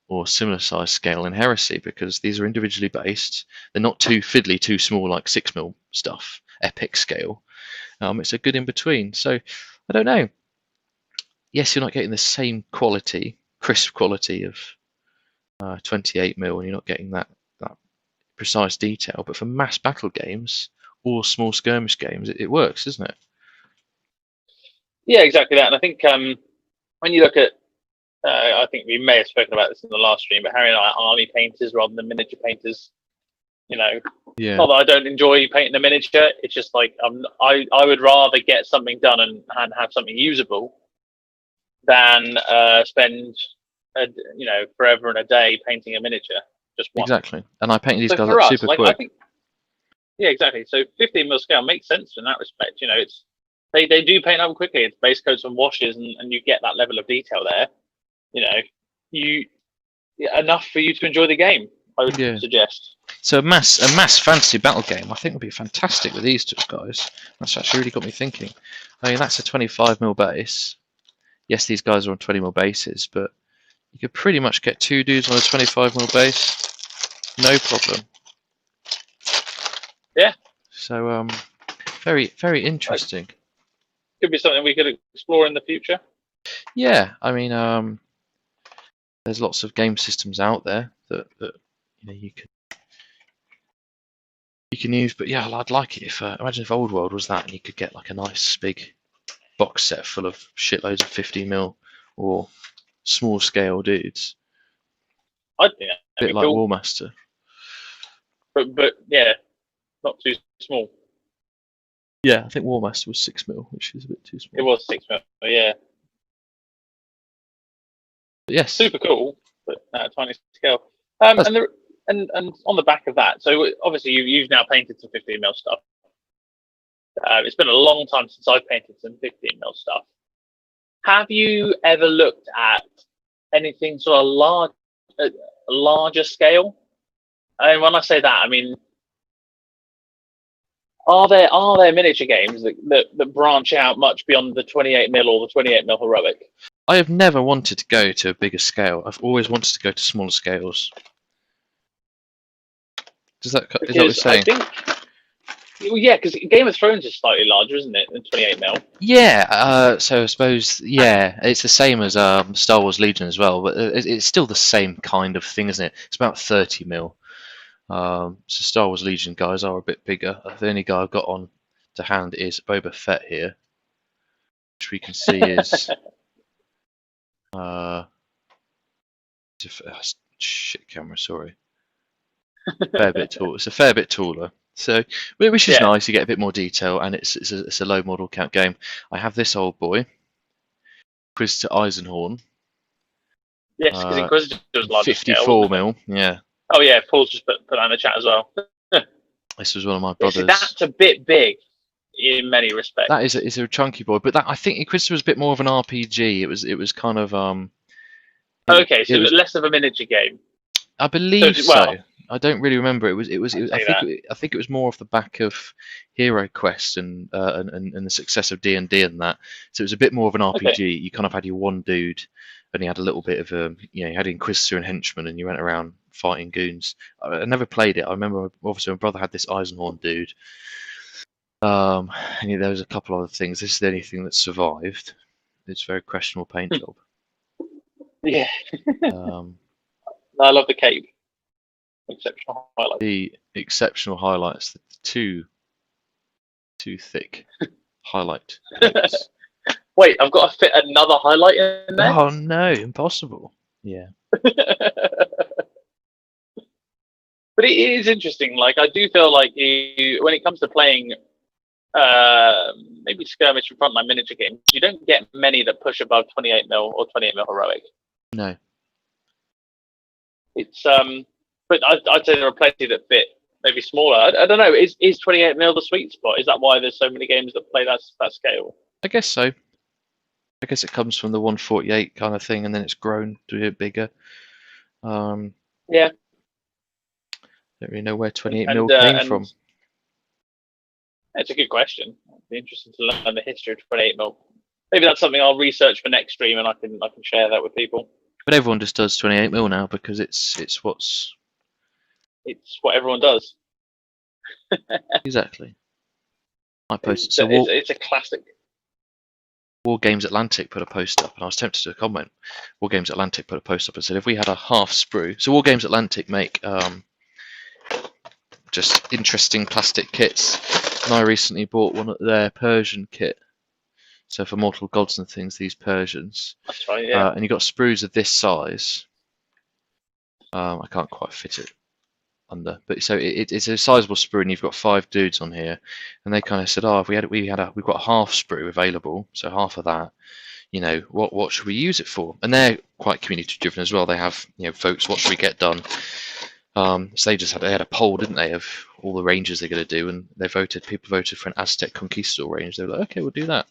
or similar size scale in Heresy, because these are individually based. They're not too fiddly, too small like 6mm stuff, epic scale. It's a good in between. So I don't know. Yes, you're not getting the same quality, crisp quality of 28mm, and you're not getting that precise detail. But for mass battle games or small skirmish games, it works, doesn't it? Yeah, exactly that. And I think when you look at, I think we may have spoken about this in the last stream, but Harry and I are army painters rather than miniature painters. You know, Yeah. not that I don't enjoy painting a miniature. It's just like I would rather get something done and have something usable than spend forever and a day painting a miniature. Just one. Exactly. And I painted these So guys for up us, super like, quick. I think, yeah, exactly. So 15mm scale makes sense in that respect. You know, it's they do paint up quickly. It's base coats and washes, and you get that level of detail there. You know, enough for you to enjoy the game, I would suggest. So a mass fantasy battle game, I think, would be fantastic with these two guys. That's actually really got me thinking. I mean, that's a 25mm base. Yes, these guys are on 20mm bases, but you could pretty much get two dudes on a 25mm base, no problem. Yeah. So very very interesting. Could be something we could explore in the future. Yeah, I mean, there's lots of game systems out there that you can use, but yeah, I'd like it if imagine if Old World was that, and you could get like a nice big box set full of shitloads of 50mm or small scale dudes. I'd think a bit like cool. Warmaster. But yeah, not too small. Yeah, I think Warmaster was 6mm, which is a bit too small. It was 6mm, yeah. But yes. Super cool, but at a tiny scale. And on the back of that, so obviously you've now painted some 15mm stuff. It's been a long time since I've painted some 15mm stuff. Have you ever looked at anything sort of larger scale? And when I say that, I mean, are there miniature games that branch out much beyond the 28mm or the 28mm heroic? I have never wanted to go to a bigger scale. I've always wanted to go to smaller scales. Is that what you're saying? Yeah, because Game of Thrones is slightly larger, isn't it, than 28mm? Yeah, so I suppose, yeah, it's the same as Star Wars Legion as well, but it's still the same kind of thing, isn't it? It's about 30mm. So Star Wars Legion guys are a bit bigger. The only guy I've got on to hand is Boba Fett here, which we can see is shit camera, sorry. Fair bit tall. It's a fair bit taller. So, which is nice. You get a bit more detail, and it's a low model count game. I have this old boy, Inquisitor Eisenhorn. Yes, because Inquisitor was larger 54mm. Yeah. Oh yeah, Paul's just put that in the chat as well. This was one of my brothers. That's a bit big in many respects. That is a chunky boy, but I think Inquisitor was a bit more of an RPG. It was kind of okay, so it was less of a miniature game. I believe so. I don't really remember. I think it was more off the back of Hero Quest and the success of D&D and that. So it was a bit more of an RPG. Okay. You kind of had your one dude, and you had a little bit of you had Inquisitor and henchman, and you went around fighting goons. I never played it. I remember obviously my brother had this Eisenhorn dude. And there was a couple other things. This is the only thing that survived. It's a very questionable paint job. Yeah. I love the cape. Exceptional highlights. The exceptional highlights. The too thick highlight. Wait, I've got to fit another highlight in there? Oh no, impossible. Yeah. But it is interesting. Like, I do feel like when it comes to playing maybe skirmish and frontline miniature games, you don't get many that push above 28mm or 28mm heroic. No. It's but I'd say there are plenty that fit maybe smaller. I don't know. Is 28mm the sweet spot? Is that why there's so many games that play that scale? I guess so. I guess it comes from the 148 kind of thing, and then it's grown to be a bit bigger. Yeah. Don't really know where 28mm came from. It's a good question. It'd be interesting to learn the history of 28mm. Maybe that's something I'll research for next stream, and I can share that with people. But everyone just does 28mm now because it's what everyone does. Exactly. I posted. It's a classic. War Games Atlantic put a post up, and I was tempted to comment. War Games Atlantic put a post up and said if we had a half sprue. So War Games Atlantic make just interesting plastic kits, and I recently bought one of their Persian kit. So for mortal gods and things, these Persians. That's right. Yeah. And you've got sprues of this size. I can't quite fit it under, but so it's a sizable sprue, and you've got 5 dudes on here, and they kind of said, "Oh, if we've got half sprue available, so half of that, what should we use it for?" And they're quite community driven as well. They have votes. What should we get done? So they had a poll, didn't they, of all the ranges they're going to do, and people voted for an Aztec Conquistador range. They were like, okay, we'll do that.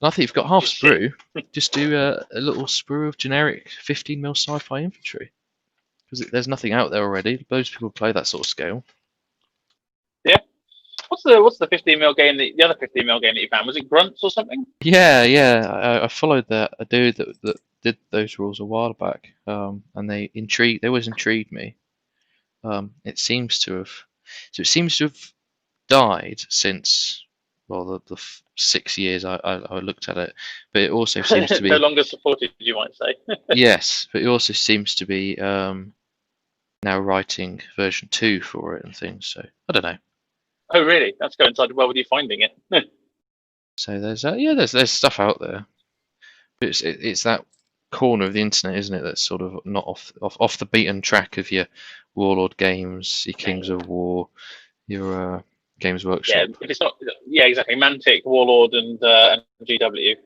And I think you've got half sprue, just do a little sprue of generic 15mm sci-fi infantry, because there's nothing out there already. Most people play that sort of scale. Yeah. What's the 15mm game? The other 15mm game that you found, was it Grunts or something? Yeah. I followed a dude that did those rules a while back, and they always intrigued me. It seems to have died since, well, the 6 years I looked at it, but it also seems to be no longer supported, you might say. yes, but it also seems to be now writing version 2 for it and things. So I don't know. Oh, really? That's coincided well with you finding it. So there's stuff out there. But it's that corner of the internet, isn't it? That's sort of not off the beaten track of your Warlord games, your Kings of War, your Games Workshop. Yeah, if it's not. Yeah, exactly. Mantic, Warlord, and GW.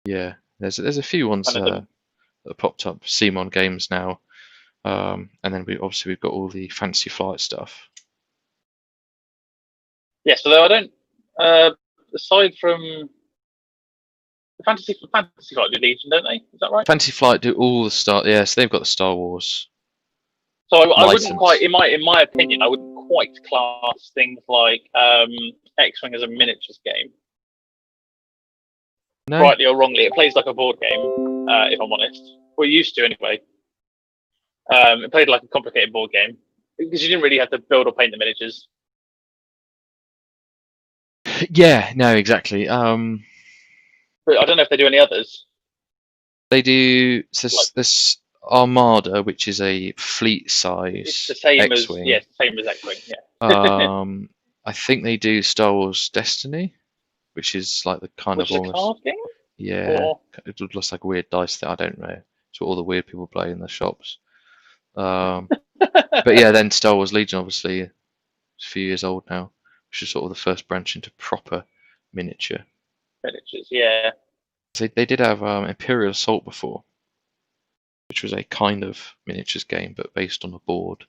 Yeah, there's a few ones that popped up. Simon Games now, and then we've got all the Fantasy Flight stuff. Yes, although I don't. Aside from Fantasy Flight do Legion, don't they? Is that right? Fantasy Flight do all the Star. Yes, they've got the Star Wars. So I wouldn't quite, in my opinion, I wouldn't quite class things like X-Wing as a miniatures game. No. Rightly or wrongly, it plays like a board game. If I'm honest, well, it used to anyway. It played like a complicated board game because you didn't really have to build or paint the miniatures. Yeah, no, exactly. But I don't know if they do any others. They do this Armada, which is a fleet size. It's the same X-Wing. as X-Wing. Yeah. I think they do Star Wars Destiny, which is like the kind which of is a card game. Yeah, or... it looks like a weird dice thing. I don't know. It's what all the weird people play in the shops. But yeah, then Star Wars Legion, obviously, it's a few years old now, which is sort of the first branch into proper miniatures. Yeah. They did have Imperial Assault before, which was a kind of miniatures game, but based on a board.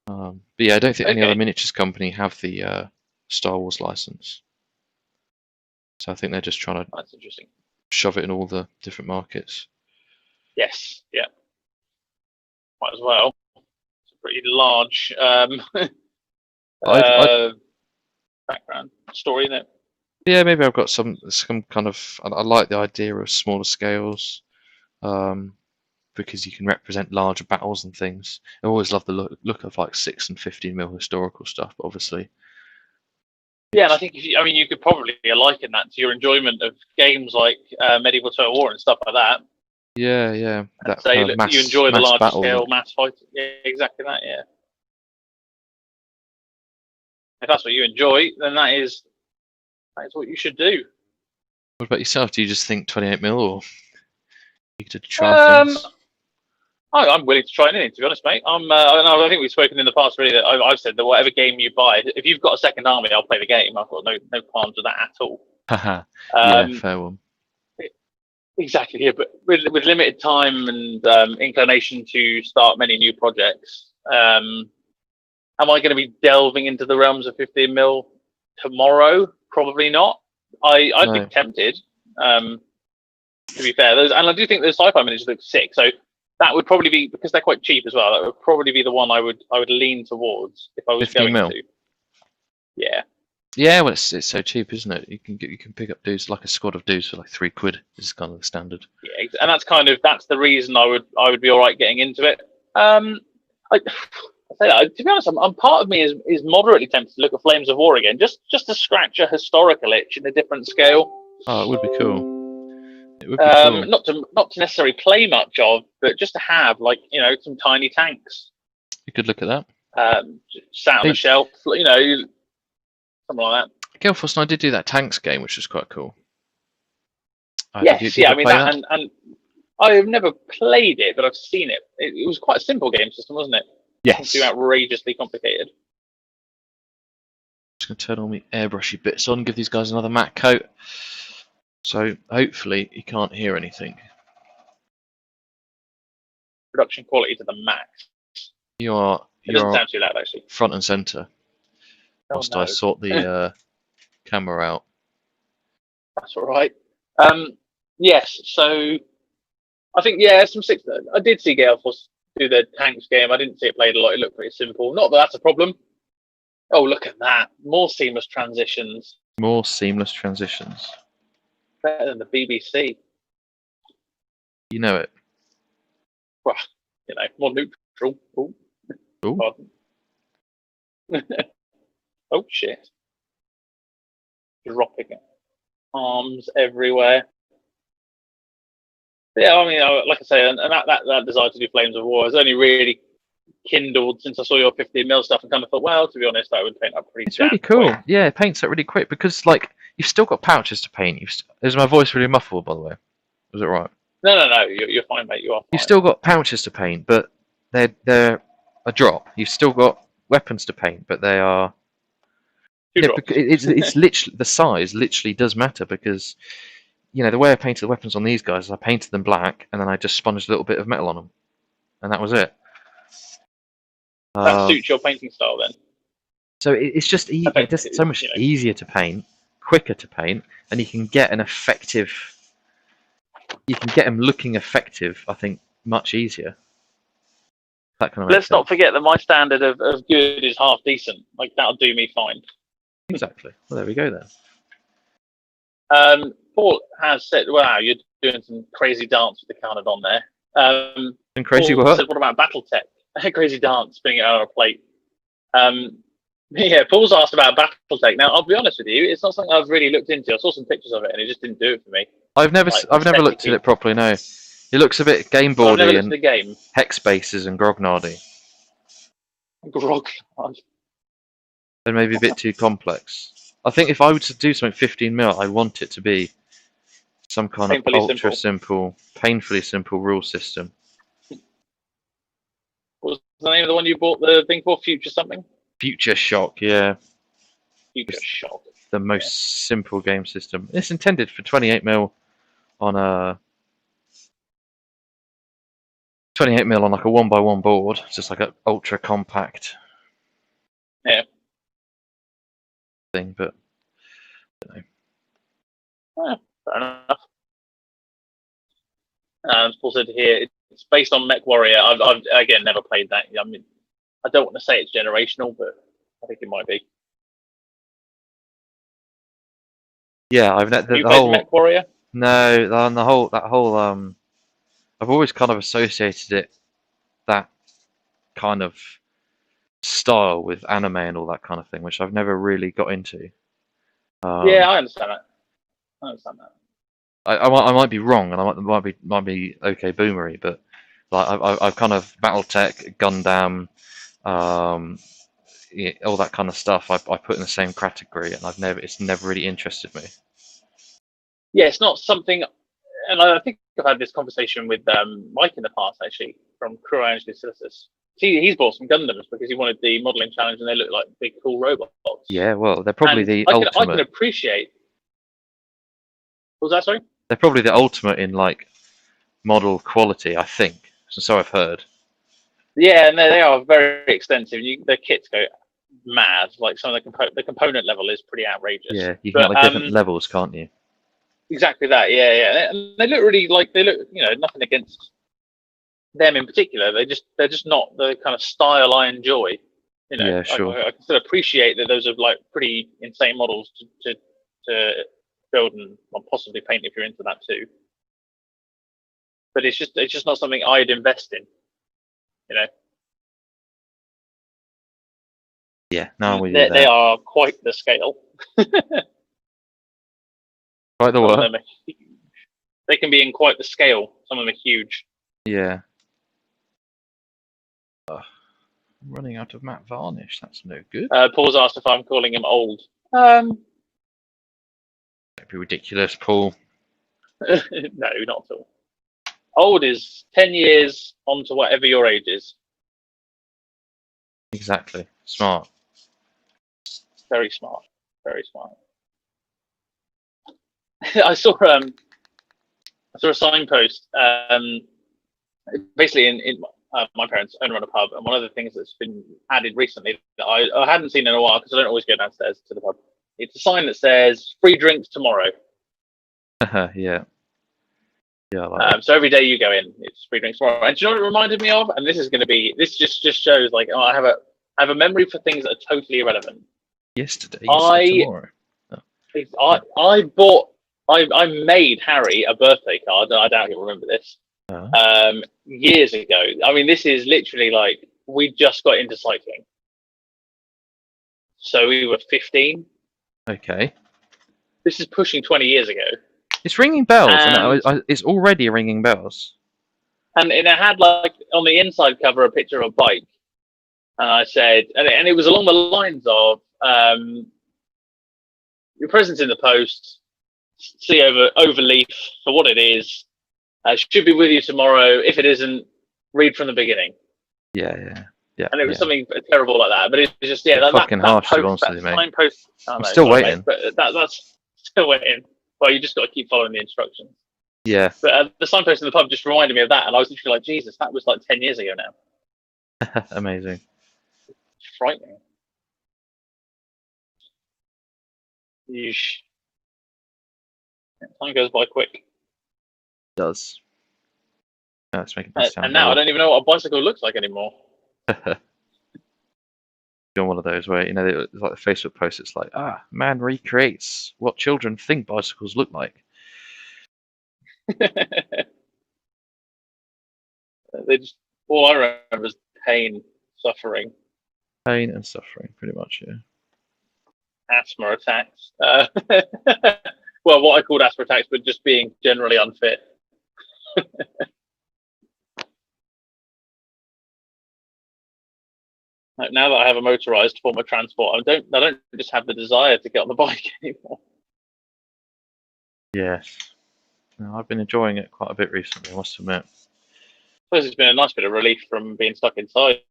But yeah, I don't think any other miniatures company have the Star Wars license. So I think they're just trying to That's interesting. shove it in all the different markets. Yes, yeah. Might as well. It's a pretty large background story, isn't it? Yeah, maybe I've got some kind of. I like the idea of smaller scales, because you can represent larger battles and things. I always love the look of like 6 and 15mm historical stuff, but obviously. Yeah, and I think you could probably liken that to your enjoyment of games like Medieval Total War and stuff like that. Yeah. That say you enjoy the larger scale mass fighting. Yeah, exactly that. Yeah. If that's what you enjoy, then that is what you should do. What about yourself? Do you just think 28mm, or you could try things? I'm willing to try anything, to be honest, mate. I think we've spoken in the past, really, that I've said that whatever game you buy, if you've got a second army, I'll play the game. I've got no qualms with that at all. Yeah, fair one. Exactly, yeah. But with limited time and inclination to start many new projects, am I going to be delving into the realms of 15mm tomorrow? Probably not. I'd be tempted. To be fair, and I do think the sci-fi miniatures look sick. So that would probably be, because they're quite cheap as well. That would probably be the one I would lean towards if I was going to. Yeah. Yeah, well, it's so cheap, isn't it? You can pick up dudes, like a squad of dudes, for like £3. This is kind of the standard. Yeah, and that's the reason I would be all right getting into it. I say that, to be honest, I'm part of me is moderately tempted to look at Flames of War again, just to scratch a historical itch in a different scale. Oh, it would be cool. It would be cool. Not to necessarily play much of, but just to have some tiny tanks. You could look at that. Sat on the shelf, something like that. Gelfos and I did do that tanks game, which was quite cool. Yes, yeah. I mean that, and I have never played it, but I've seen it. It was quite a simple game system, wasn't it? Yes. Too outrageously complicated. Just gonna turn all my airbrushy bits on, give these guys another matte coat. So hopefully you can't hear anything. Production quality to the max. You are. It doesn't sound too loud, actually. Front and center. Whilst I sort the camera out. That's all right. Yes. So I think some six. I did see Gale Force do the tanks game. I didn't see it played a lot. It looked pretty simple. Not that that's a problem. Oh, look at that! More seamless transitions. More seamless transitions. Better than the BBC. You know it. Well, more neutral. Ooh. Ooh. Pardon. Oh shit! Dropping it. Arms everywhere. Yeah, I mean, like I say, and that desire to do Flames of War has only really kindled since I saw your 15mm stuff and kind of thought, well, to be honest, I would paint up pretty. It's really cool. Quick. Yeah, it paints up really quick because, like, you've still got pouches to paint. Is my voice really muffled, by the way? Was it right? No. You're fine, mate. You are fine. You've still got pouches to paint, but they're a drop. You've still got weapons to paint, but they are. Yeah, it's literally the size. Literally does matter because. The way I painted the weapons on these guys is I painted them black, and then I just sponged a little bit of metal on them, and that was it. That suits your painting style, then. So it's just so much easier to paint, quicker to paint, and you can get an effective. You can get them looking effective. I think much easier. That kind of. Let's not forget that my standard of good is half decent. Like that'll do me fine. Exactly. Well, there we go then. Paul has said, "Wow, you're doing some crazy dance with the Carnadon there." And crazy Paul what? said, "What about BattleTech?" Crazy dance, spinning it out on a plate. Yeah, Paul's asked about BattleTech. Now, I'll be honest with you, it's not something I've really looked into. I saw some pictures of it, and it just didn't do it for me. I've never looked at it properly. No, it looks a bit game boardy and the game. hex bases and grognardy. Grognard. And maybe a bit too complex. I think if I were to do something 15mm, I want it to be some kind of ultra simple, painfully simple rule system. What was the name of the one you bought the thing for? Future something? Future Shock, yeah. Future Shock. The most simple game system. It's intended for 28mm on a 28mm on like a 1x1 board. It's just like an ultra compact. Yeah. Thing, but I don't know. Fair enough. Paul said here it's based on Mech Warrior. I've again never played that. I mean, I don't want to say it's generational, but I think it might be. Yeah, I've the whole Mech Warrior. No, that whole I've always kind of associated that kind of style with anime and all that kind of thing, which I've never really got into. Yeah, I understand that. I might be wrong, and I might be okay boomery, but like I've kind of BattleTech, Gundam, all that kind of stuff. I put in the same category, and it's never really interested me. Yeah, it's not something, and I think I've had this conversation with Mike in the past, actually, from Carnadons and Callum. He's bought some Gundams because he wanted the modelling challenge, and they look like big, cool robots. Yeah, well, they're probably the ultimate. I can appreciate. What was that, sorry? They're probably the ultimate in like model quality, I think. So I've heard. Yeah, and they are very extensive. Their kits go mad. Like some of the component level is pretty outrageous. Yeah, you can get like different levels, can't you? Exactly that. Yeah, and they look really nothing against them in particular. They're just not the kind of style I enjoy. Yeah, sure. I can still appreciate that those are like pretty insane models to build and possibly paint if you're into that too. But it's just not something I'd invest in. Yeah, no, they are quite the scale. Quite the what? They can be in quite the scale. Some of them are huge. Yeah. I'm running out of matte varnish. That's no good. Paul's asked if I'm calling him old. That'd be ridiculous, Paul. No, not at all. Old is 10 years onto whatever your age is. Exactly. Smart. Very smart. Very smart. I saw a signpost. Basically, in my parents own and run a pub, and one of the things that's been added recently that I hadn't seen in a while because I don't always go downstairs to the pub. It's a sign that says "free drinks tomorrow." Yeah. Yeah, I like that. So every day you go in, it's free drinks tomorrow. And do you know what it reminded me of? And this is going to be. This just shows like I have a memory for things that are totally irrelevant. Yesterday, you said tomorrow. I made Harry a birthday card. I doubt he'll remember this. Years ago. I mean, this is literally like we just got into cycling. So we were 15. Okay. This is pushing 20 years ago. It's ringing bells. It's already ringing bells. And it had like on the inside cover a picture of a bike. And I said, and it was along the lines of your present's in the post. See over leaf for what it is. Should be with you tomorrow. If it isn't, read from the beginning. Yeah. And it was something terrible like that. But it was just that fucking harsh, post, honestly, mate. signpost. I'm still waiting. Mate, but that's still waiting. Well, you just got to keep following the instructions. Yeah. But the signpost in the pub just reminded me of that, and I was literally like, Jesus, that was like 10 years ago now. Amazing. It's frightening. Yeesh. Time goes by quick. It does. Oh, it's making And now I don't even know what a bicycle looks like anymore. You're one of those where, it's like the Facebook post, it's like, man recreates what children think bicycles look like. All I remember is pain, suffering. Pain and suffering, pretty much, yeah. Asthma attacks. Well, what I called asthma attacks, but just being generally unfit. Now that I have a motorized form of transport, I don't just have the desire to get on the bike anymore. Yes. No, I've been enjoying it quite a bit recently, I must admit. I suppose it's been a nice bit of relief from being stuck inside.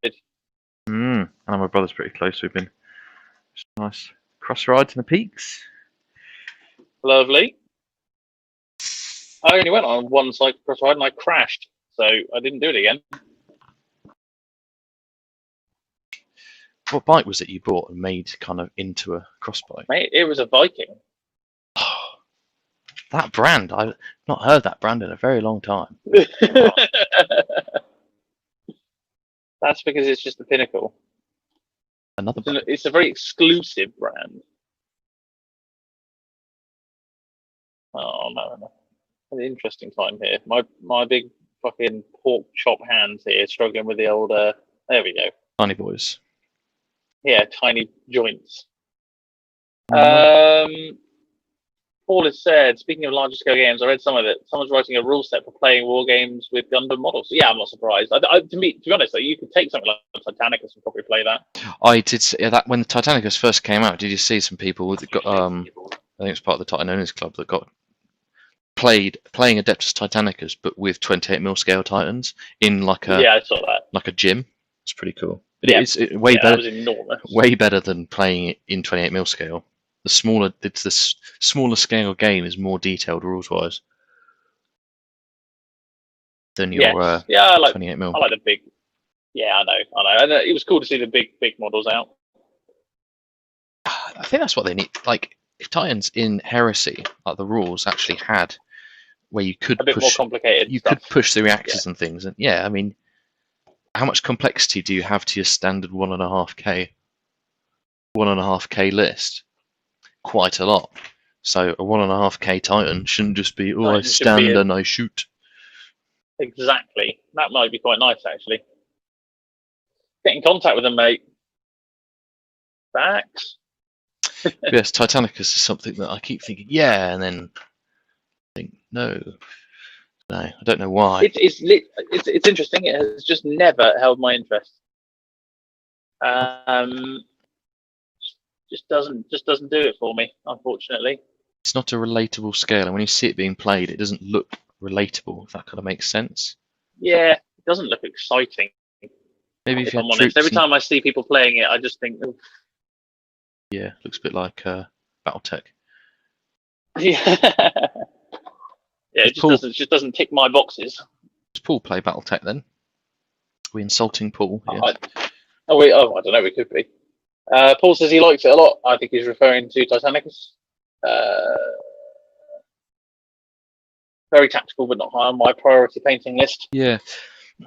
And my brother's pretty close. We've been just nice cross rides in the peaks. Lovely. I only went on one cyclocross ride and I crashed, so I didn't do it again. What bike was it you bought and made kind of into a cross bike? Mate, it was a Viking. That brand, I've not heard that brand in a very long time. That's because it's just the pinnacle. It's a very exclusive brand. Oh no. An interesting time here. My big fucking pork chop hands here struggling with the old there we go. Tiny boys. Yeah, tiny joints. Paul has said, speaking of larger scale games, I read some of it. Someone's writing a rule set for playing war games with Gundam models. Yeah, I'm not surprised. To be honest, though, you could take something like Titanicus and probably play that. I did see that when Titanicus first came out. Did you see some people that got? I think it's part of the Titan Owners Club that got playing Adeptus Titanicus, but with 28mm scale Titans in like a I saw that. Like a gym. It's pretty cool. But it's way better. That was enormous. Way better than playing it in 28mm scale. The smaller scale game is more detailed rules wise than your 28mm. I like the big. Yeah, I know, and it was cool to see the big models out. I think that's what they need. Like if Titans in Heresy, like the rules actually had where you could a bit more complicated. You could push the reactors and things, and I mean, how much complexity do you have to your standard 1.5K list? Quite a lot. So a 1.5K Titan shouldn't just be I stand and I shoot. Exactly. That might be quite nice actually. Get in contact with them, mate. Facts. Yes, Titanicus is something that I keep thinking, and then think no, I don't know why. It's interesting. It has just never held my interest. Just doesn't do it for me, unfortunately. it's not a relatable scale, and when you see it being played, it doesn't look relatable. If that kind of makes sense. Yeah, it doesn't look exciting. Maybe if If you I'm had honest, every troops, and time I see people playing it, I just think, "Oof." yeah, looks a bit like BattleTech. Yeah, Does it Paul just doesn't tick my boxes. does Paul play BattleTech then? Are we insulting Paul here? I don't know. We could be. Paul says he likes it a lot. I think he's referring to Titanicus. Uh, very tactical, but not high on my priority painting list. Yeah.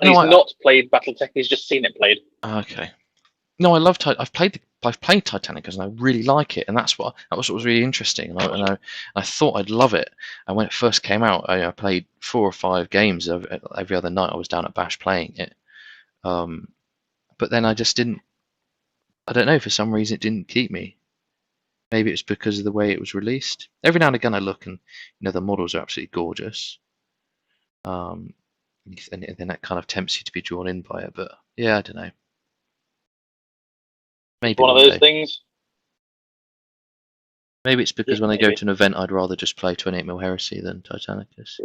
And he's not played BattleTech. He's just seen it played. Okay. No, I love I've played Titanicus and I really like it, and that was what was really interesting. And I thought I'd love it. And when it first came out, I played 4 or 5 games every other night. I was down at Bash playing it. But then I just didn't. I don't know. For some reason, it didn't keep me. Maybe it's because of the way it was released. Every now and again, I look and the models are absolutely gorgeous. And then that kind of tempts you to be drawn in by it. But yeah, I don't know. Maybe One of one those day. things. Maybe it's because when I go maybe. to an event, I'd rather just play 28mm Heresy than Titanicus.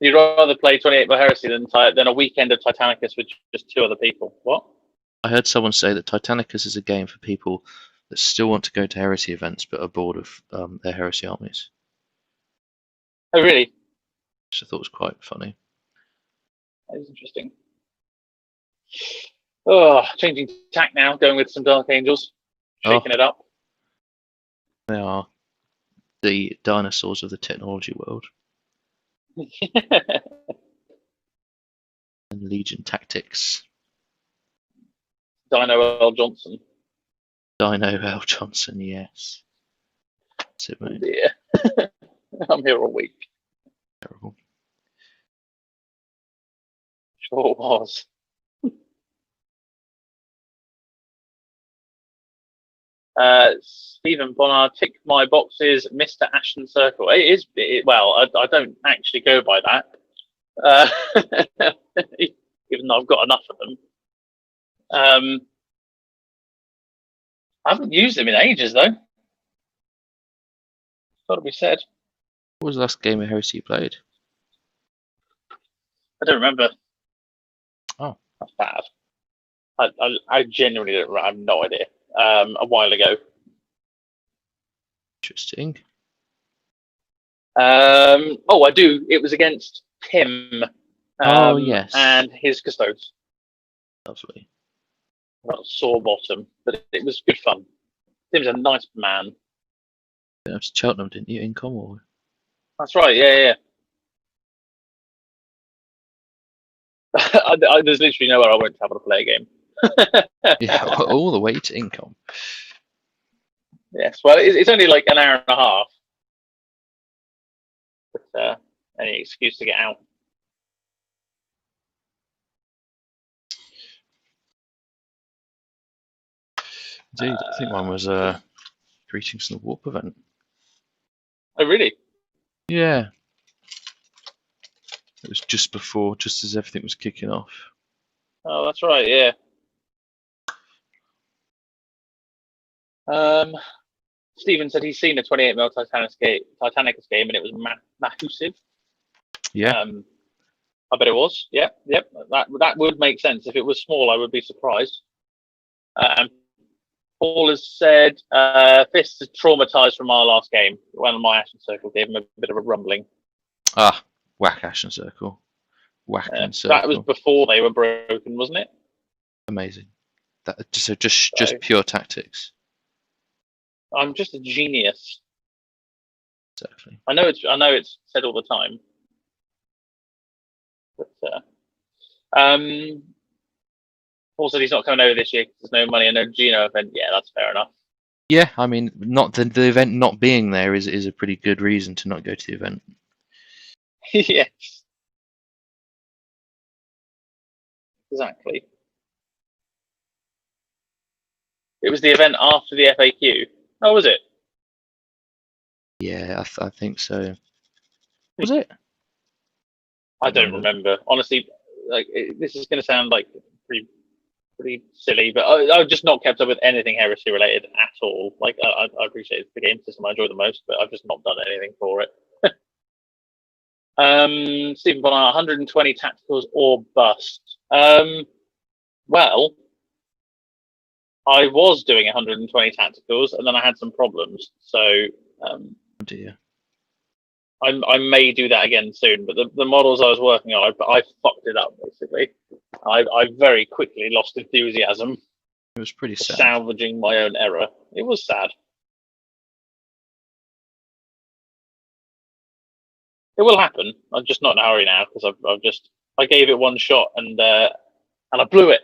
You'd rather play 28mm Heresy than a weekend of Titanicus with just 2 other people. What? I heard someone say that Titanicus is a game for people that still want to go to Heresy events but are bored of their Heresy armies. Oh, really? Which I thought was quite funny. That is interesting. Oh, changing tack now, going with some Dark Angels, shaking it up. They are the dinosaurs of the technology world. And Legion Tactics. Dino L. Johnson. Dino L. Johnson, yes. That's it, mate. Yeah. I'm here all week. Terrible. Sure was. Stephen Bonner, tick my boxes, Mr. Ashton Circle. It is, well, I don't actually go by that, even though I've got enough of them. I haven't used them in ages, though. Got to be said. What was the last game of Heresy you played? I don't remember. Oh. That's bad. I genuinely don't. I have no idea. A while ago. Interesting. I do. It was against Tim. Oh, yes. And his custodes. Lovely. Not sore bottom, but it was good fun. Tim's a nice man. You went up to Cheltenham, didn't you, in Cornwall? That's right. Yeah. There's literally nowhere I won't travel to play a game. Yeah, all the way to Incom. Yes, well, it's only like an hour and a half. But any excuse to get out. Indeed, I think mine was Greetings from the Warp event. Oh, really? Yeah. It was just as everything was kicking off. Oh, that's right, yeah. Stephen said he's seen a 28mm Titanicus game and it was massive. Yeah. I bet it was. Yep. That would make sense. If it was small, I would be surprised. And Paul has said Fists is traumatized from our last game. When my Ashen Circle gave him a bit of a rumbling. Whack Ashen Circle. Whack and Circle. That was before they were broken, wasn't it? Amazing. Just pure tactics. I'm just a genius. Exactly. I know it's said all the time. But Paul said he's not coming over this year because there's no money and no Geno event. Yeah, that's fair enough. Yeah, I mean, not the event not being there is a pretty good reason to not go to the event. Yes. Exactly. It was the event after the FAQ. Oh, was it? Yeah, I think so. Was it? I don't remember. Honestly, like this is going to sound like pretty pretty silly. But I've just not kept up with anything heresy related at all. Like I appreciate it's the game system I enjoy the most, but I've just not done anything for it. Stephen Bonner, 120 tacticals or bust. Well, I was doing 120 tacticals, and then I had some problems. So Oh dear. I may do that again soon. But the models I was working on, I fucked it up basically. I very quickly lost enthusiasm. It was pretty sad. Salvaging my own error. It was sad. It will happen. I'm just not in a hurry now because I gave it one shot and I blew it.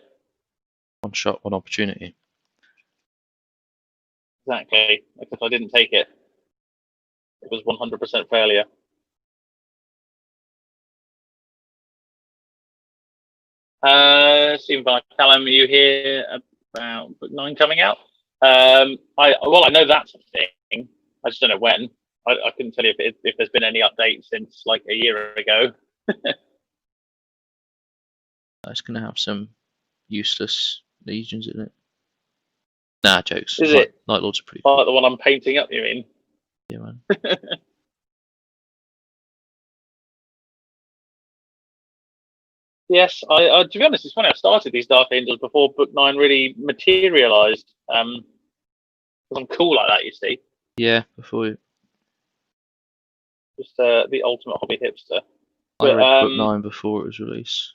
One shot, one opportunity. Exactly, because I didn't take it. It was 100% failure. Stephen Van Callum, are you hear about Book 9 coming out? I know that's a thing. I just don't know when. I couldn't tell you if there's been any updates since like a year ago. It's going to have some useless legions in it. Nah, jokes. Is it? Night Lords are pretty cool. Like the one I'm painting up, you mean? Yeah, man. Yes, I to be honest, it's funny. I started these Dark Angels before Book 9 really materialised. Because I'm cool like that, you see. Yeah, before you. Just the ultimate hobby hipster. I read Book 9 before it was released.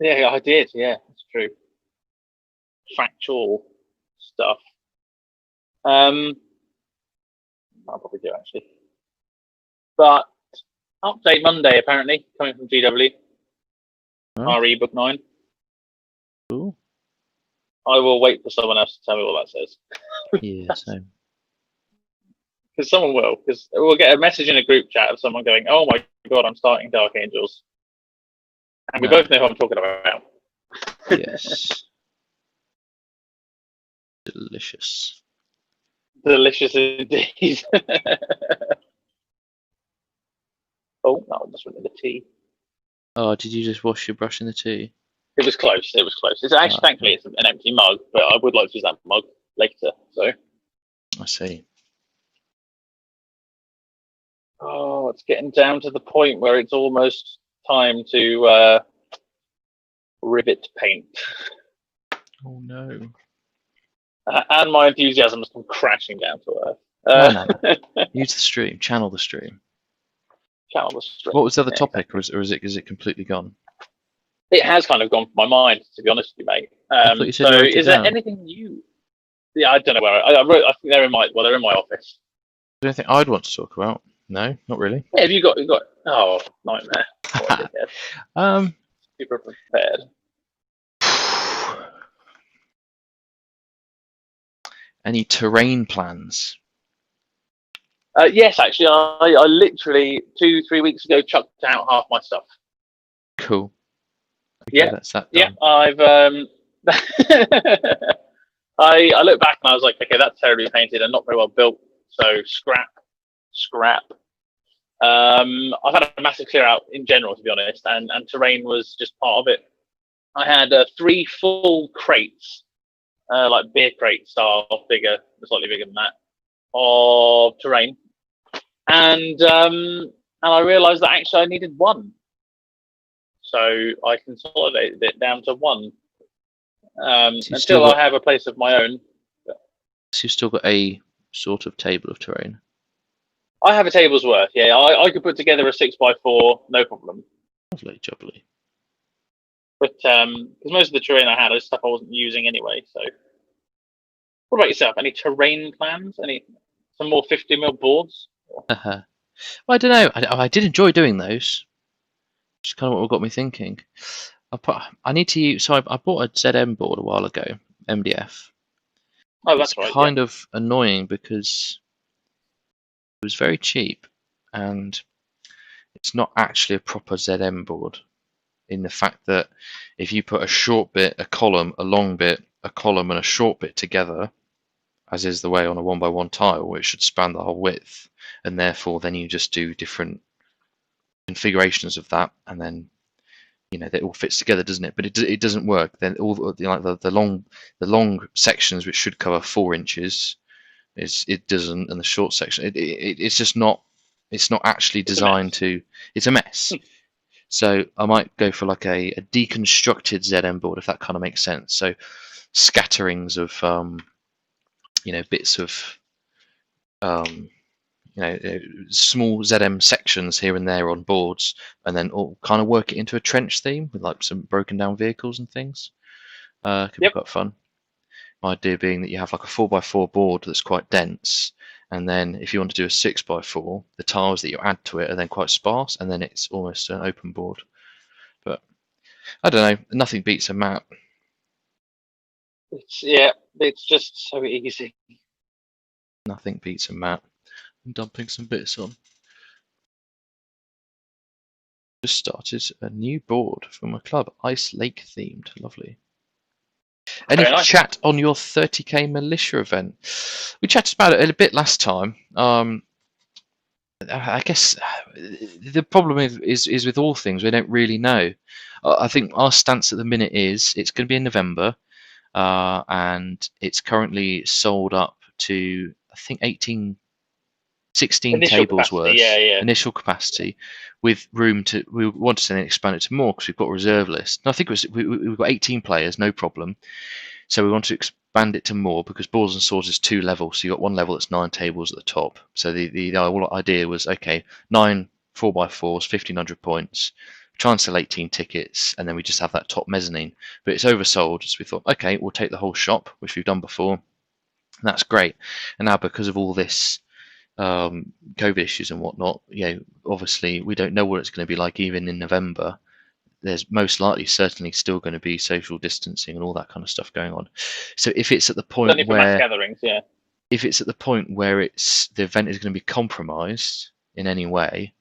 Yeah, I did. Yeah, that's true. Factual stuff. I'll probably do actually. But update Monday apparently coming from GW. RE Book 9. Cool. I will wait for someone else to tell me what that says. Yeah, same. Because someone will. Because we'll get a message in a group chat of someone going, "Oh my god, I'm starting Dark Angels," and we both know who I'm talking about. Yes. Delicious. Delicious indeed. Oh, that one just went in the tea. Oh, did you just wash your brush in the tea? It was close. It was close. It's actually, thankfully, it's an empty mug, but I would like to use that mug later. So. I see. Oh, it's getting down to the point where it's almost time to rivet paint. Oh no. And my enthusiasm has come crashing down to earth. No. Use the stream. Channel the stream. Channel the stream. What was the other topic, or is it completely gone? It has kind of gone from my mind, to be honest with you, mate. So, is there anything new? Yeah, I don't know where I wrote. I think they're in my office. Is there anything I'd want to talk about? No, not really. Yeah, have you got? Oh, nightmare. Super prepared. Any terrain plans? Yes, actually, I literally 2-3 weeks ago chucked out half my stuff. Cool. Okay, yeah, that's that. Yeah, I've I look back and I was like, okay, that's terribly painted and not very well built. So scrap. I've had a massive clear out in general, to be honest, and terrain was just part of it. I had 3 full crates, like beer crate style, slightly bigger than that, of terrain, and I realised that actually I needed 1, so I consolidated it down to 1 until I have a place of my own. So you've still got a sort of table of terrain. I have a table's worth. Yeah, I could put together a 6x4, no problem. Lovely, jubbly. But because most of the terrain I had is stuff I wasn't using anyway. So, what about yourself? Any terrain plans? Some more 50mm boards? Well, I don't know. I did enjoy doing those. Which is kind of what got me thinking. I need to use. So I bought a ZM board a while ago, MDF. Oh, that's right. It's kind of annoying because it was very cheap, and it's not actually a proper ZM board. In the fact that if you put a short bit, a column, a long bit, a column, and a short bit together, as is the way on a 1x1 tile, it should span the whole width, and therefore then you just do different configurations of that, and then that all fits together, doesn't it? But it doesn't work. Then all the long sections, which should cover 4 inches, it doesn't, and the short section, it's just not. It's not actually designed to. It's a mess. So I might go for like a deconstructed ZM board, if that kind of makes sense. So scatterings of bits of small ZM sections here and there on boards, and then all kind of work it into a trench theme with like some broken down vehicles and things. Could be quite fun. My idea being that you have like a 4x4 board that's quite dense, and then if you want to do a 6x4, the tiles that you add to it are then quite sparse, and then it's almost an open board. But I don't know, nothing beats a map. It's just so easy. Nothing beats a map. I'm dumping some bits on. Just started a new board for my club, Ice Lake themed. Lovely. Any chat on your 30k militia event? We chatted about it a bit last time. I guess the problem is with all things, we don't really know. I think our stance at the minute is it's going to be in November, and it's currently sold up to, I think, 16 initial tables capacity, worth, initial capacity, with room to. We wanted to then expand it to more because we've got a reserve list. And I think we've got 18 players, no problem. So we want to expand it to more because Boards and Swords is 2 levels. So you've got one level that's 9 tables at the top. So the whole idea was, okay, 9 4x4s, 1,500 points. Try and sell 18 tickets, and then we just have that top mezzanine. But it's oversold, so we thought, okay, we'll take the whole shop, which we've done before. And that's great. And now because of all this COVID issues and whatnot, obviously we don't know what it's going to be like even in November. There's most likely certainly still going to be social distancing and all that kind of stuff going on. So if it's at the point where mass gatherings, if it's at the point where the event is going to be compromised in any way,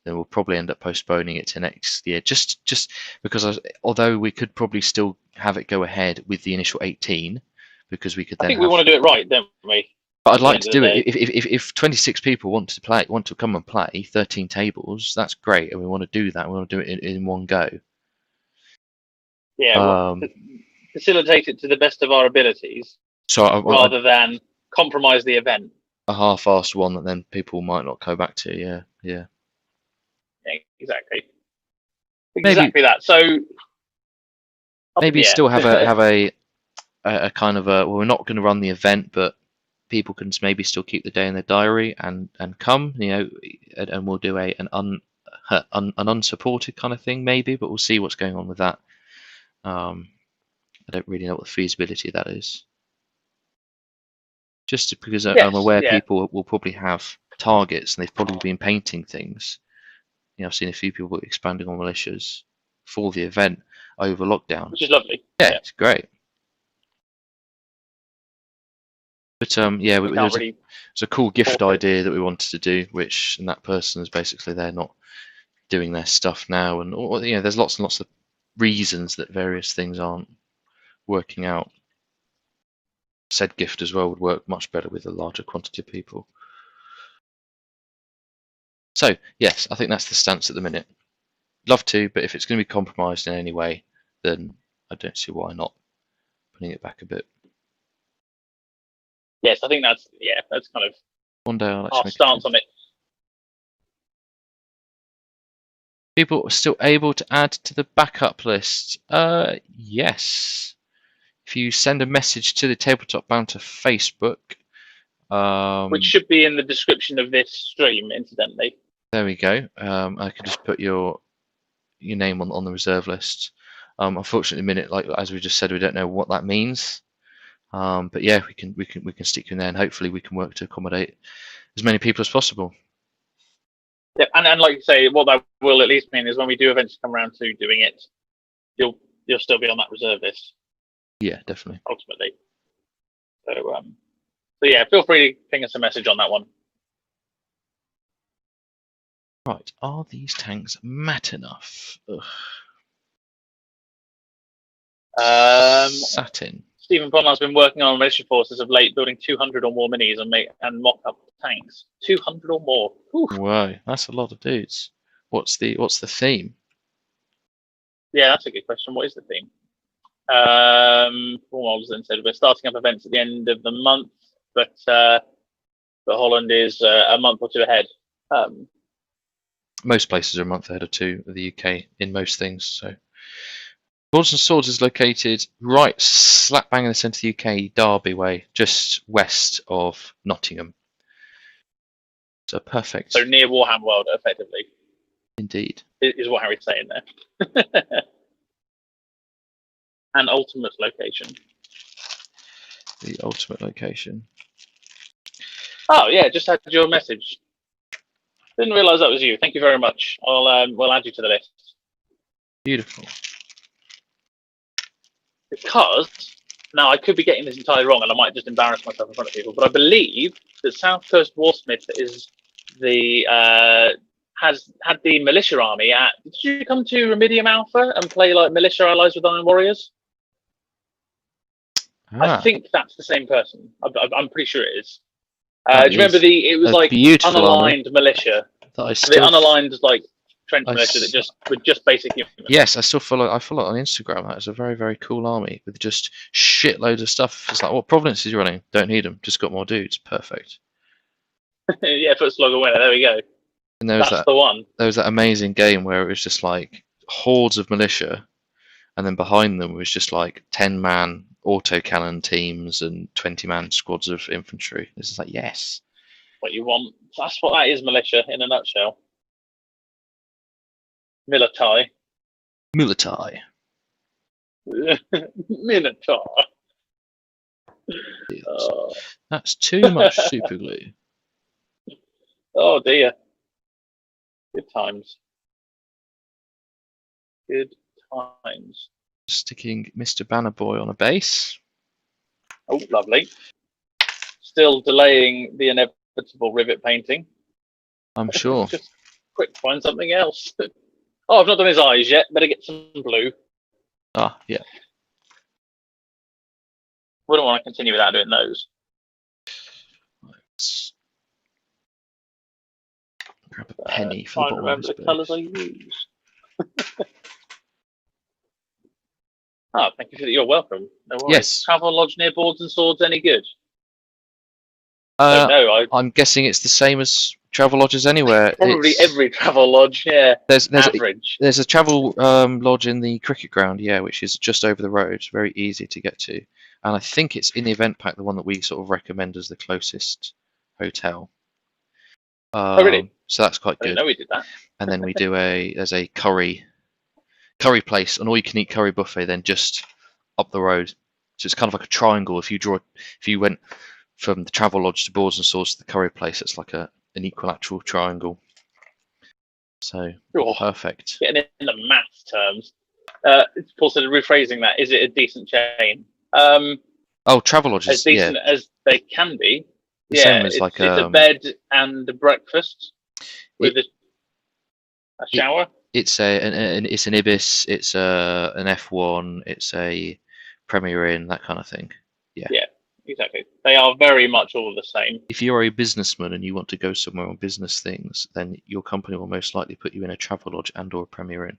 then we'll probably end up postponing it to next year. Just because although we could probably still have it go ahead with the initial 18, because we could then. I think we want to do it right, don't we? But I'd like to do it. If 26 people want to come and play 13 tables, that's great, and we want to do that. We want to do it in one go. Yeah, facilitate it to the best of our abilities, rather than compromise the event. A half-assed one that then people might not go back to. Yeah, exactly. Exactly that. So maybe still have a kind of a. Well, we're not going to run the event, but people can maybe still keep the day in their diary and come, and we'll do an unsupported kind of thing maybe, but we'll see what's going on with that. I don't really know what the feasibility of that is. Just because I'm aware people will probably have targets and they've probably been painting things. I've seen a few people expanding on militias for the event over lockdown, which is lovely. Yeah, it's great. But there's a cool gift idea that we wanted to do, and that person is basically they're not doing their stuff now, and there's lots and lots of reasons that various things aren't working out. Said gift as well would work much better with a larger quantity of people. So yes, I think that's the stance at the minute. Love to, but if it's going to be compromised in any way, then I don't see why not putting it back a bit. Yes, I think that's kind of one day I'll our stance on it. People are still able to add to the backup list. Yes. If you send a message to the Tabletop Banter Facebook, which should be in the description of this stream, incidentally. There we go. I can just put your name on the reserve list. Unfortunately, at the minute, like as we just said, we don't know what that means. But yeah, we can stick you in there, and hopefully we can work to accommodate as many people as possible. Yeah, and like you say, what that will at least mean is when we do eventually come around to doing it, you'll still be on that reserve list. Yeah, definitely. Ultimately. So yeah, feel free to ping us a message on that one. Right, are these tanks matte enough? Satin. Stephen Bonlard's been working on militia forces of late, building 200 or more minis and mock-up tanks. 200 or more. Oof. Whoa, that's a lot of dudes. What's the theme? Yeah, that's a good question. What is the theme? Four models then said we're starting up events at the end of the month, but Holland is a month or two ahead. Most places are a month ahead of the UK in most things. So, Swords and Swords is located right slap bang in the centre of the UK, Derby way, just west of Nottingham. So perfect. So near Warhammer World, effectively. Indeed. Is what Harry's saying there. An ultimate location. The ultimate location. Oh yeah, just had your message. Didn't realise that was you. Thank you very much. We'll add you to the list. Beautiful. Because now I could be getting this entirely wrong, and I might just embarrass myself in front of people. But I believe that South Coast Warsmith is the has had the militia army at. Did you come to Remedium Alpha and play like militia allies with Iron Warriors? I think that's the same person. I'm pretty sure it is. Do you remember it was like unaligned militia? The unaligned like trench militia that with just basic humans. Yes, I follow it on Instagram. That is a very, very cool army with just shitloads of stuff. It's like, what province is you running? Don't need them. Just got more dudes. Perfect. Yeah, Foot Slugger winner. There we go. And that's the one. There was that amazing game where it was just like hordes of militia, and then behind them was just like 10-man autocannon teams and 20-man squads of infantry. This is like, yes. What you want. That's what that is, militia in a nutshell. Militai. Militai. Minotaur. That's too much super glue. Oh dear. Good times. Good times. Sticking Mr. Banner Boy on a base. Oh, lovely. Still delaying the inevitable rivet painting. I'm sure. Just quick, find something else. Oh, I've not done his eyes yet. Better get some blue. Ah, yeah. Wouldn't want to continue without doing those. Let's grab a penny for the bottom remember the colours I use. Oh, thank you for that. You're welcome. No worries. Yes. Travel lodge near Boards and Swords any good? I'm guessing it's the same as travel lodges anywhere. Probably every travel lodge, yeah. There's average. There's a travel lodge in the cricket ground, yeah, which is just over the road. It's very easy to get to, and I think it's in the event pack, the one that we sort of recommend as the closest hotel. Oh really? So that's quite good. I didn't know we did that. And then we do there's a curry place, an all-you-can-eat curry buffet, then just up the road. So it's kind of like a triangle. If you went from the travel lodge to Boards and Swords to the curry place, it's like an equilateral triangle. So perfect. Getting in the maths terms. Paul said, rephrasing that, is it a decent chain? Travel lodges, as decent as they can be. The same as it's a bed and a breakfast with a shower. It's it's an Ibis, it's an F1, it's a Premier Inn, that kind of thing. Yeah. Yeah, exactly. They are very much all the same. If you're a businessman and you want to go somewhere on business things, then your company will most likely put you in a travel lodge and/or a Premier Inn.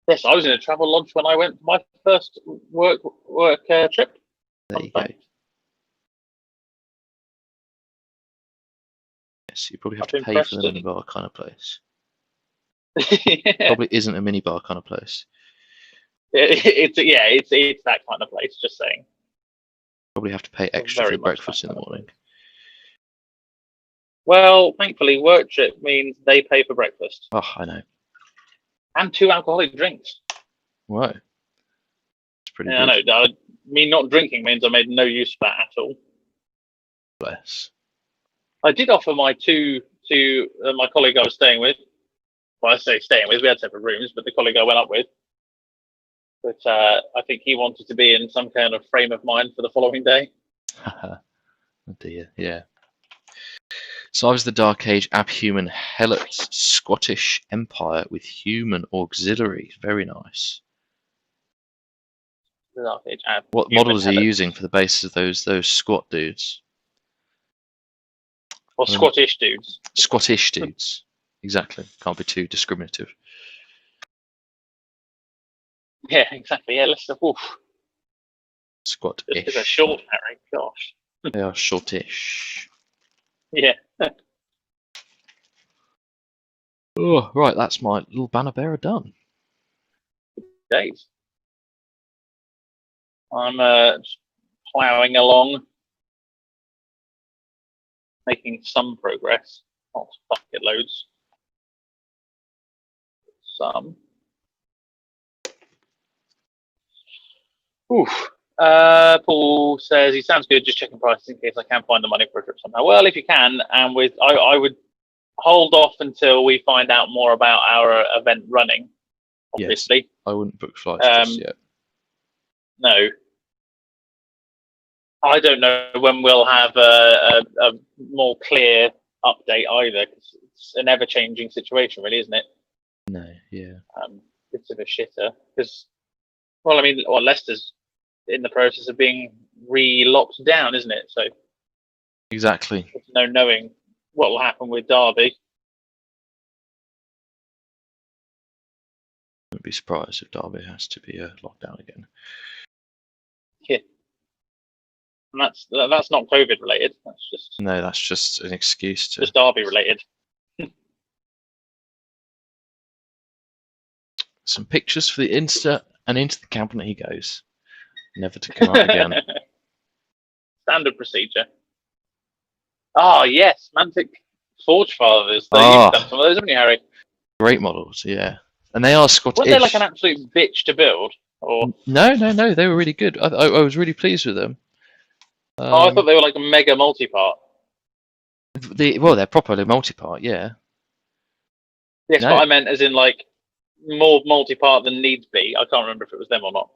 Yes, I was in a travel lodge when I went for my first work trip. There you go. Yes, you probably have to pay for the minibar kind of place. Yeah. Probably isn't a minibar kind of place. It's that kind of place. Just saying. Probably have to pay extra for the breakfast in the morning. Well, thankfully, work trip means they pay for breakfast. Oh, I know. And 2 alcoholic drinks. Wow. It's pretty good. I know. Me not drinking means I made no use of that at all. Bless. I did offer my my colleague I was staying with. Well, I say staying with. We had separate rooms, but the colleague I went up with. But I think he wanted to be in some kind of frame of mind for the following day. Oh dear, yeah. So I was the Dark Age Abhuman Helots Scottish Empire with human auxiliaries. Very nice. The Dark Age what models are you using for the bases of those squat dudes? Or Scottish dudes. Scottish dudes. Exactly. Can't be too discriminative. Yeah, exactly. Yeah, let's. Oof, Squat-ish. just a short, Harry. Gosh. They are shortish. Yeah. Oh, right, that's my little banner bearer done. Days. I'm just ploughing along, making some progress. Not bucket loads. Some. Oof. Paul says he sounds good. Just checking prices in case I can find the money for a trip somehow. Well, if you can, and I would hold off until we find out more about our event running. Obviously, yes, I wouldn't book flights just yet. No, I don't know when we'll have a more clear update either, because it's an ever-changing situation, really, isn't it? No, yeah. Bit of a shitter, because, well, I mean, Leicester's in the process of being re-locked down, isn't it? So exactly. there's no knowing what will happen with Derby. Wouldn't be surprised if Derby has to be locked down again. Yeah, and that's not COVID related. That's just an excuse to. Just Derby related. Some pictures for the Insta, and into the cabinet he goes, never to come out again. Standard procedure. Oh yes, Mantic Forge Fathers. You've done some of those, haven't you, Harry? Great models, yeah, and they are Scottish. Weren't they like an absolute bitch to build? Or no, they were really good. I was really pleased with them. I thought they were like a mega multi-part. They're properly multi-part, yeah. Yes, but I meant as in like more multi-part than needs be. I can't remember if it was them or not.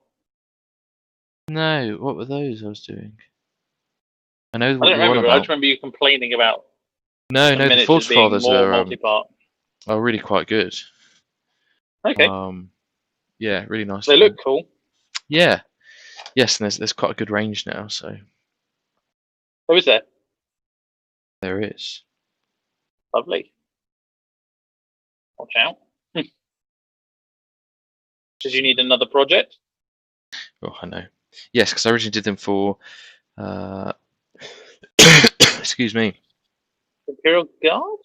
No, what were those I was doing? I know. I don't remember. I just remember you complaining about. No, the Forge Fathers are multi-part. Are really quite good. Okay. Yeah, really nice. They look cool. Yeah. Yes, and there's quite a good range now. So. Oh, is there? There is. Lovely. Watch out. Does you need another project? Oh, I know. Yes, because I originally did them for. Excuse me. Imperial Guard?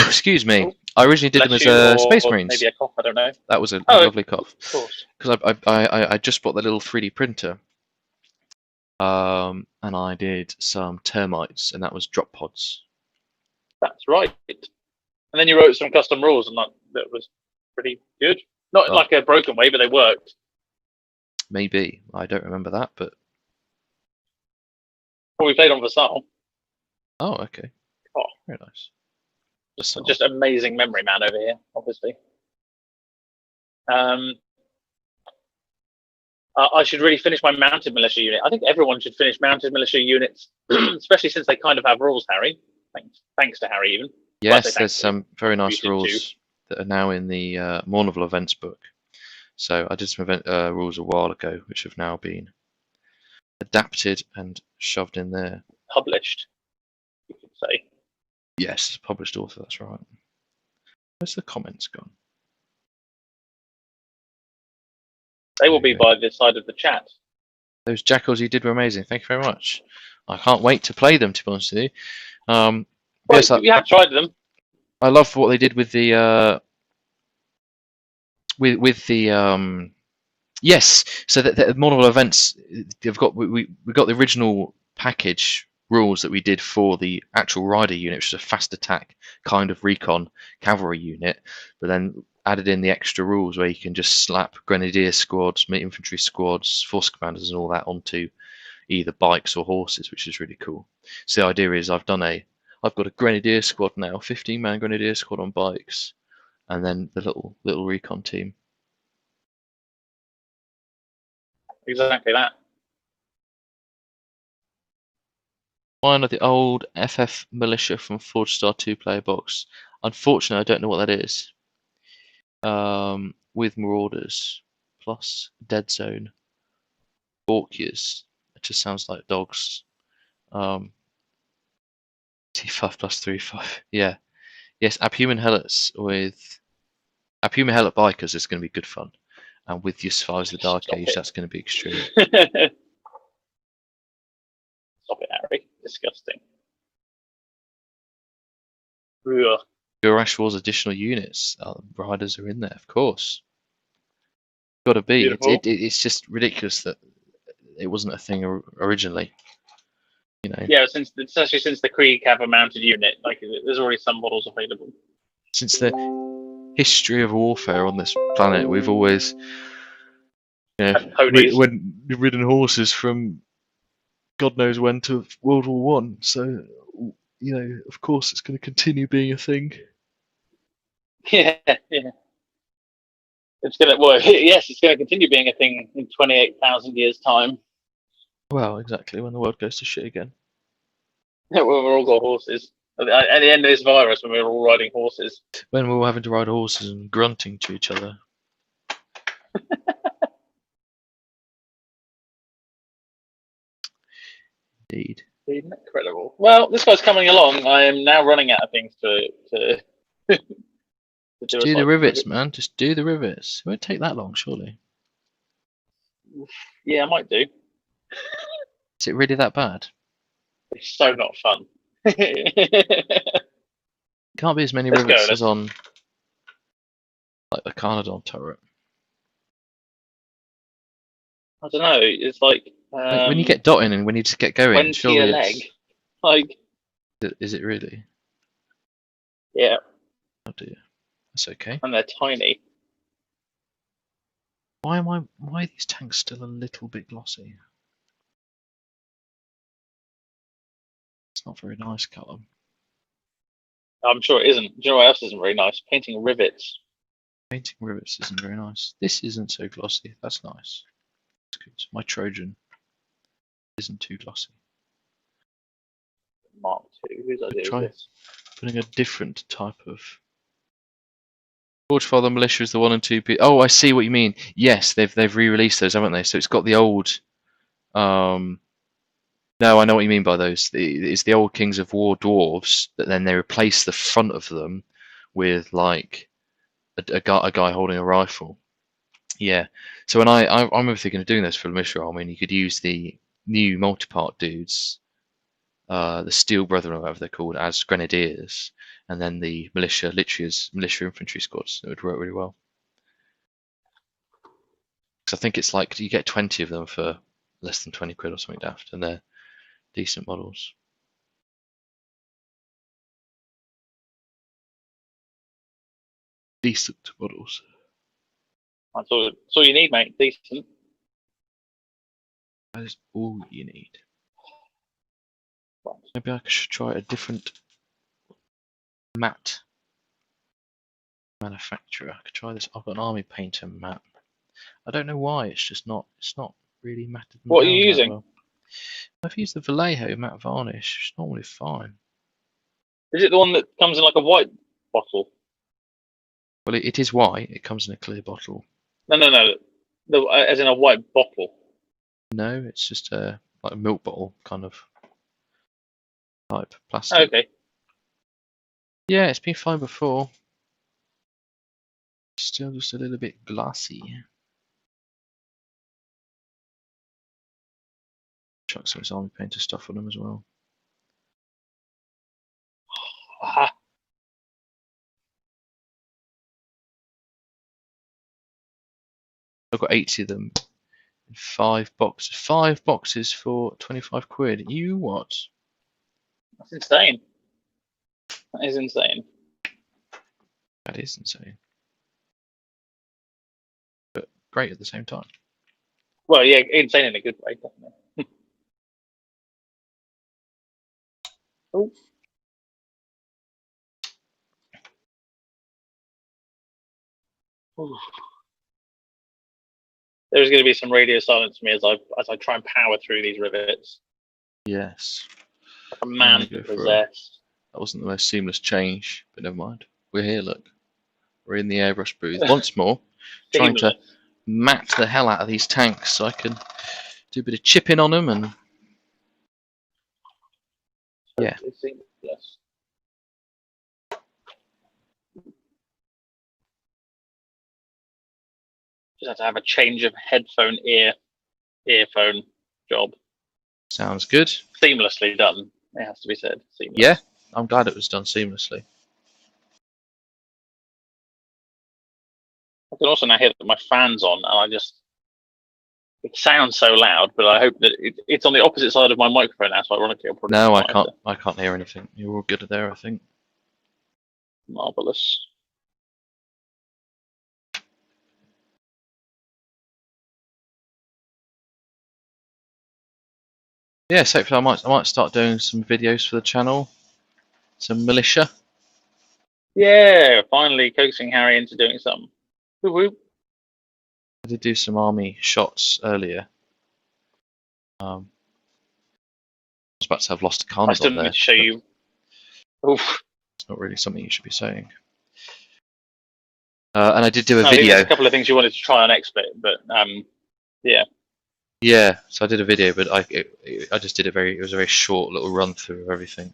Excuse me. Oh, I originally did them as Space Marines. Maybe a cough, I don't know. That was a lovely cough. Of course. Because I just bought the little 3D printer. And I did some termites, and that was drop pods. That's right. And then you wrote some custom rules, and that was pretty good. Not like a broken way, but they worked. Maybe. I don't remember that, but. Well, we played on Vassal. Oh, okay. Oh, very nice. Just amazing memory man over here, obviously. I should really finish my mounted militia unit. I think everyone should finish mounted militia units, especially since they kind of have rules, Harry. Thanks to Harry, even. Yes, there's some very nice rules that are now in the Mournival events book. So I did some event rules a while ago, which have now been adapted and shoved in there. Published, you could say. Yes, published author, that's right. Where's the comments gone? They will be by this side of the chat. Those jackals you did were amazing. Thank you very much. I can't wait to play them, to be honest with you. Yes, we have tried them. I love what they did with the yes. So the Mournival events, we got the original package rules that we did for the actual rider unit, which is a fast attack kind of recon cavalry unit, but then added in the extra rules where you can just slap grenadier squads, infantry squads, force commanders, and all that onto either bikes or horses, which is really cool. So the idea is I've got a grenadier squad now, 15-man grenadier squad on bikes, and then the little recon team. Exactly that. One of the old FF militia from Forge Star 2 player box. Unfortunately, I don't know what that is. With Marauders plus Dead Zone, Orkias. It just sounds like dogs. T5 plus 3/5. Yeah. Yes, Abhuman Helots with Our Puma Helmet Bikers is going to be good fun. And with your Survivors of the Dark Stop Age, it. that's going to be extreme. Stop it, Harry. Disgusting. Ugh. Gurash War's additional units. Riders are in there, of course. Got to be. It's just ridiculous that it wasn't a thing originally. You know. Yeah, especially since the Krieg have a mounted unit, like there's already some models available. Since the history of warfare on this planet, we've always, ridden horses from God knows when to World War One. So, of course, it's going to continue being a thing. Yeah. It's gonna it's gonna continue being a thing in 28,000 years' time. Well, exactly, when the world goes to shit again. When we're all got horses. At the end of this virus, when we're all riding horses. When we're all having to ride horses and grunting to each other. Indeed. Incredible. Well, this guy's coming along. I am now running out of things to Just do the rivets, man. Just do the rivets. It won't take that long, surely. Yeah, I might do. Is it really that bad? It's so not fun. Can't be as many rivets as on like the Carnadon turret. I don't know. It's like when you get dotting and when you just get going, surely your leg. Like, is it really? Yeah. Oh dear. That's okay. And they're tiny. Why are these tanks still a little bit glossy? It's not very nice, Callum. I'm sure it isn't. Do you know what else isn't very nice? Painting rivets. Painting rivets isn't very nice. This isn't so glossy. That's nice. That's good. My Trojan isn't too glossy. Mark II. Whose idea is this? Putting a different type of. Forgefather Militia is the 1 and 2 P. Oh, I see what you mean. Yes, they've re-released those, haven't they? So it's got the old. No, I know what you mean by those. It's the old Kings of War dwarves, but then they replace the front of them with like a guy holding a rifle. Yeah. So when I remember thinking of doing this for the militia army, and you could use the new multi-part dudes, the Steel Brethren, or whatever they're called, as grenadiers, and then the militia, literally as militia infantry squads. It would work really well. Because I think it's like you get 20 of them for less than 20 quid or something daft, and they're decent models. Decent models. That's all you need, mate. Decent. That is all you need. Maybe I should try a different matte manufacturer. I could try this. I've got an army painter matte. I don't know why. It's not really matted. What are you using? Well. I've used the Vallejo matte varnish. It's normally fine. Is it the one that comes in like a white bottle? Well, it is white. It comes in a clear bottle. No. As in a white bottle. No, it's just like a milk bottle kind of type plastic. Okay. Yeah, it's been fine before. Still just a little bit glossy. Chuck some of this army painter stuff on them as well. Aha. I've got 80 of them in 5 boxes. 5 boxes for 25 quid. You what? That's insane. That is insane. That is insane. But great at the same time. Well, yeah, insane in a good way, definitely. Oh. There's going to be some radio silence for me as I try and power through these rivets. Yes. Like a man possessed. That wasn't the most seamless change, but never mind. We're here, look. We're in the airbrush booth. Once more, trying to mat the hell out of these tanks so I can do a bit of chipping on them and... Yeah. Just have to have a change of earphone job. Sounds good. Seamlessly done. It has to be said. Seamless. Yeah, I'm glad it was done seamlessly. I can also now hear that my fan's on, and it sounds so loud, but I hope that it's on the opposite side of my microphone now, so ironically I'll probably No, I can't hear anything. You're all good there, I think. Marvellous. Yeah, so I might start doing some videos for the channel. Some militia. Yeah, finally coaxing Harry into doing something. Woo woo. I did do some army shots earlier. I was about to have lost a Carnadon I still there. need to show you. Oof. It's not really something you should be saying. And I did do a I think video. there's a couple of things you wanted to try on XSplit, but yeah. Yeah, so I did a video, but I just did it was a very short little run through of everything.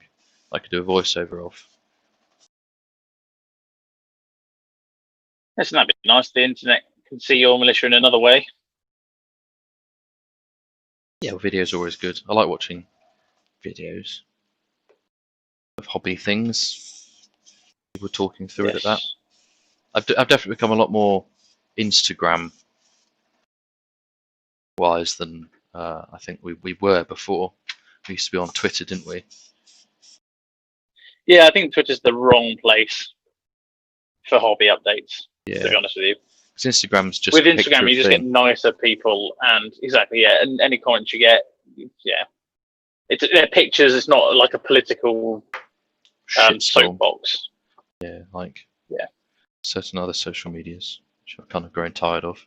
I could do a voiceover of. Isn't that be nice? The internet can see your militia in another way. Yeah, well, videos are always good. I like watching videos of hobby things. People talking through it at that. I've definitely become a lot more Instagram wise than I think we were before. We used to be on Twitter, didn't we? Yeah, I think Twitter's the wrong place for hobby updates. Yeah. To be honest with you, because Instagram's just with a picture Instagram, you just thing. get nicer people, and exactly, yeah, and any comments you get, yeah, they're pictures. It's not like a political Shitstorm. soapbox. Yeah, like yeah, certain other social medias, which I've kind of grown tired of.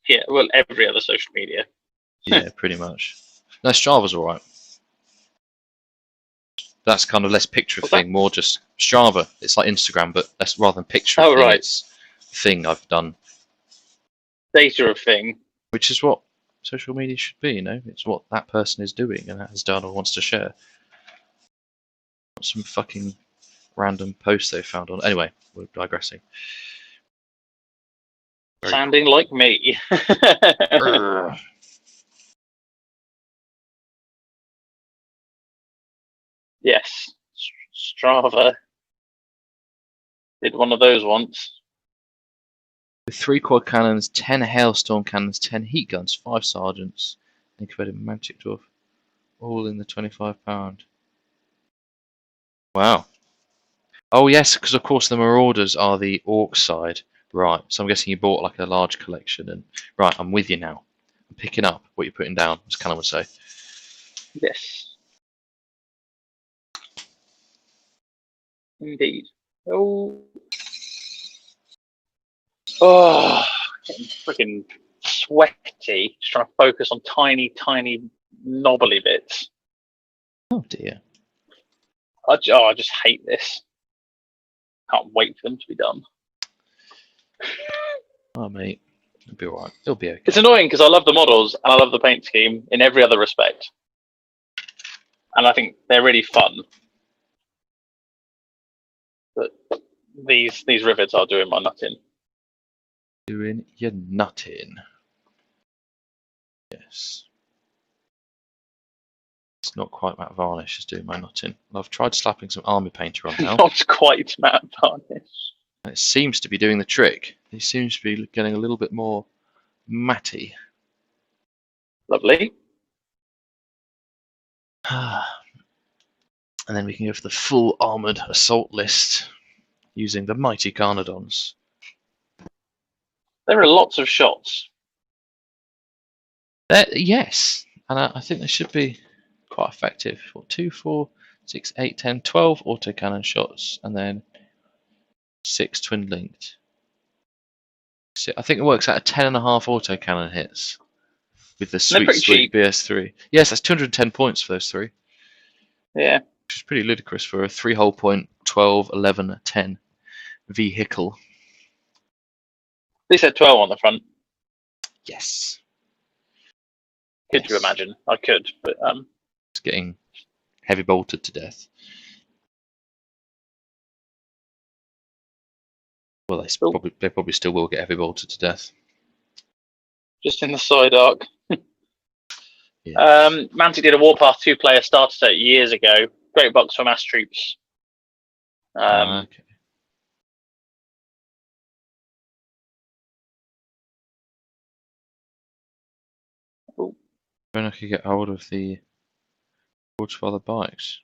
Yeah, well, every other social media. Yeah, pretty much. No, Strava's alright. That's kind of less picture thing, more just Strava. It's like Instagram, but that's rather than picture thing. Right. It's a thing I've done. Data of thing. Which is what social media should be, you know? It's what that person is doing and has done or wants to share. Not some fucking random post they found on. Anyway, we're digressing. Sounding like me. Yes, Strava did one of those once. With 3 quad cannons, 10 hailstorm cannons, 10 heat guns, 5 sergeants, and included magic dwarf, all in the £25. Wow. Oh yes, because of course the Marauders are the orc side. Right, so I'm guessing you bought like a large collection and... Right, I'm with you now. I'm picking up what you're putting down, as Callum would say. Yes. Indeed. Oh, getting freaking sweaty. Just trying to focus on tiny, tiny, knobbly bits. Oh dear. I just hate this. Can't wait for them to be done. Oh mate, it'll be alright. It'll be okay. It's annoying because I love the models and I love the paint scheme in every other respect, and I think they're really fun. But these rivets are doing my nutting. Doing your nutting. Yes. It's not quite matte varnish is doing my nutting. I've tried slapping some army painter on now. Not quite matte varnish. It seems to be doing the trick. It seems to be getting a little bit more matty. Lovely. And then we can go for the full armoured assault list using the mighty Carnadons. There are lots of shots. Yes, and I think they should be quite effective. 2, 4, 6, 8, 10, 12 autocannon shots, and then 6 twin linked. So I think it works out at 10.5 autocannon hits with the sweet BS3. Yes, that's 210 points for those 3. Yeah. Which is pretty ludicrous for a 3-hull point, 12, 11, 10 vehicle. They said 12 on the front. Yes. Could you imagine? I could, but it's getting heavy bolted to death. Well, Oh. they probably still will get heavy bolted to death. Just in the side arc. Yeah. Mantic did a Warpath 2-player starter set years ago. Great box for mass troops. Okay. When I could get hold of the Forge-Father bikes.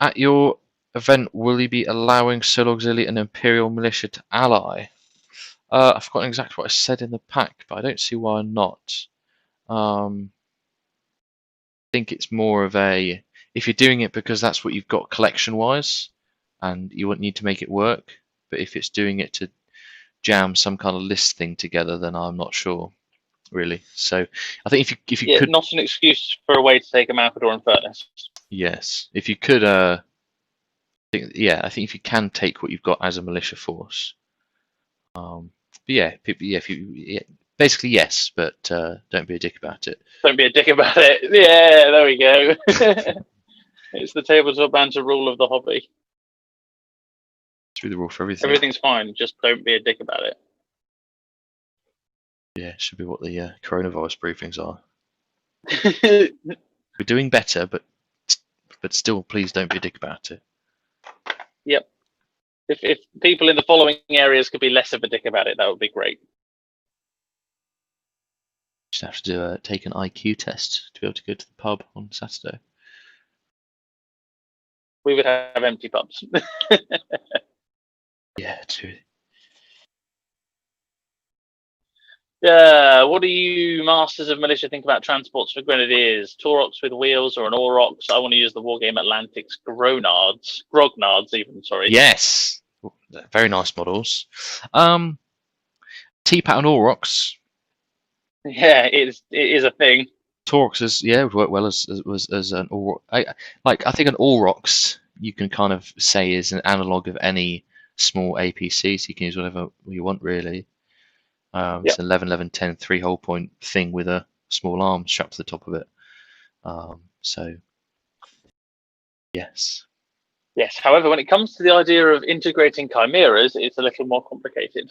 At your event, will you be allowing Solo Auxiliary and Imperial Militia to ally? I've forgotten exactly what I said in the pack, but I don't see why not. I think it's more of a, if you're doing it because that's what you've got collection-wise, and you wouldn't need to make it work, but if it's doing it to jam some kind of list thing together, then I'm not sure, really. So I think if you could, not an excuse for a way to take a Malcador and Furnace. yes, if you could, I think if you can take what you've got as a militia force, but basically yes, but don't be a dick about it. Don't be a dick about it. Yeah, there we go. It's the tabletop banter rule of the hobby. Through the rule for everything. Everything's fine, just don't be a dick about it. Yeah, it should be what the coronavirus briefings are. We're doing better, but still, please don't be a dick about it. Yep. If people in the following areas could be less of a dick about it, that would be great. Just have to take an IQ test to be able to go to the pub on Saturday. We would have empty pubs. Yeah, true. What do you masters of militia think about transports for grenadiers? Taurox with wheels or an Aurochs? I want to use the Wargame Atlantic's Grognards even, sorry. Yes, very nice models. T-Pat and Aurochs. Yeah, it is a thing. Taurox would work well as an Auroch. I think an Aurochs you can kind of say is an analog of any small APC, so you can use whatever you want really. It's an 11, 11, 10 3-hole point thing with a small arm strapped to the top of it. So, yes. Yes, however, when it comes to the idea of integrating chimeras, it's a little more complicated.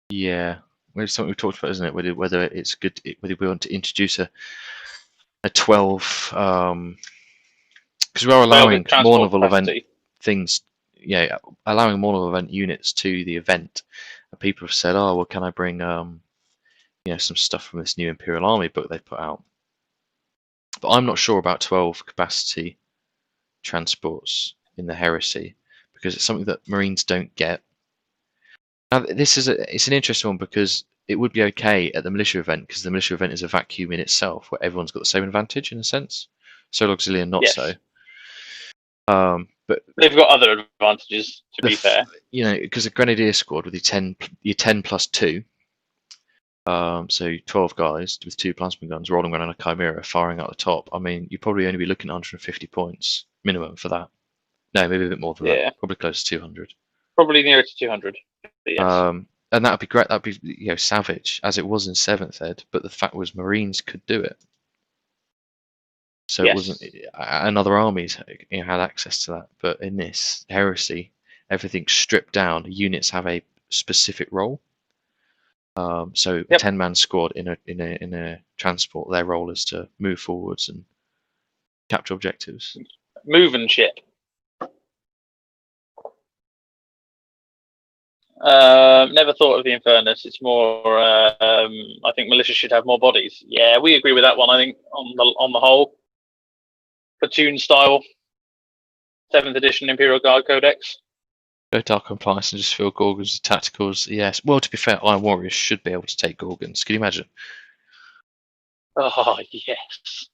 Yeah, it's something we've talked about, isn't it? Whether it's good, whether we want to introduce a 12, because we are allowing more novel event things. Yeah, allowing more novel event units to the event. And people have said, "Oh, well, can I bring some stuff from this new Imperial Army book they put out?" But I'm not sure about 12 capacity transports in the Heresy because it's something that Marines don't get. Now, it's an interesting one because it would be okay at the militia event because the militia event is a vacuum in itself where everyone's got the same advantage in a sense. Solo Auxiliary not so. But they've got other advantages, to be fair. Because a Grenadier squad with your 10 plus 2, so 12 guys with 2 plasma guns rolling around a Chimera firing out the top. I mean, you'd probably only be looking at 150 points minimum for that. No, maybe a bit more than that. Probably close to 200. Probably nearer to 200. Yes. And that would be great. That'd be savage as it was in 7th Ed. But the fact was, Marines could do it. So it wasn't, and other armies had access to that. But in this Heresy, everything's stripped down. The units have a specific role. So a 10-man squad in a transport, their role is to move forwards and capture objectives. Move and ship. Never thought of the Infernus. It's more. I think militia should have more bodies. Yeah, we agree with that one. I think on the whole, platoon style, 7th edition Imperial Guard Codex. Go Dark Compliance and just fill Gorgons with tacticals. Yes. Well, to be fair, Iron Warriors should be able to take Gorgons. Can you imagine? Oh yes.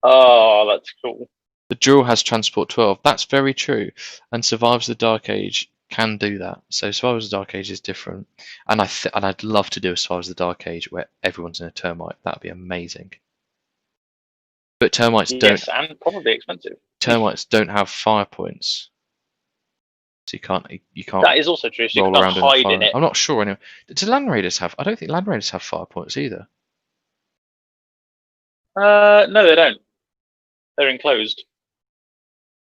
Oh, that's cool. The Drill has Transport 12. That's very true. And Survivors of the Dark Age can do that. So Survivors of the Dark Age is different. And I'd love to do a Survivors of the Dark Age where everyone's in a Termite. That'd be amazing. But Termites don't. Yes, and probably expensive. Termites don't have fire points. So you can't. That is also true. So you can't hide in it. I'm not sure anyway. Do Land Raiders have? I don't think Land Raiders have fire points either. No, they don't. They're enclosed.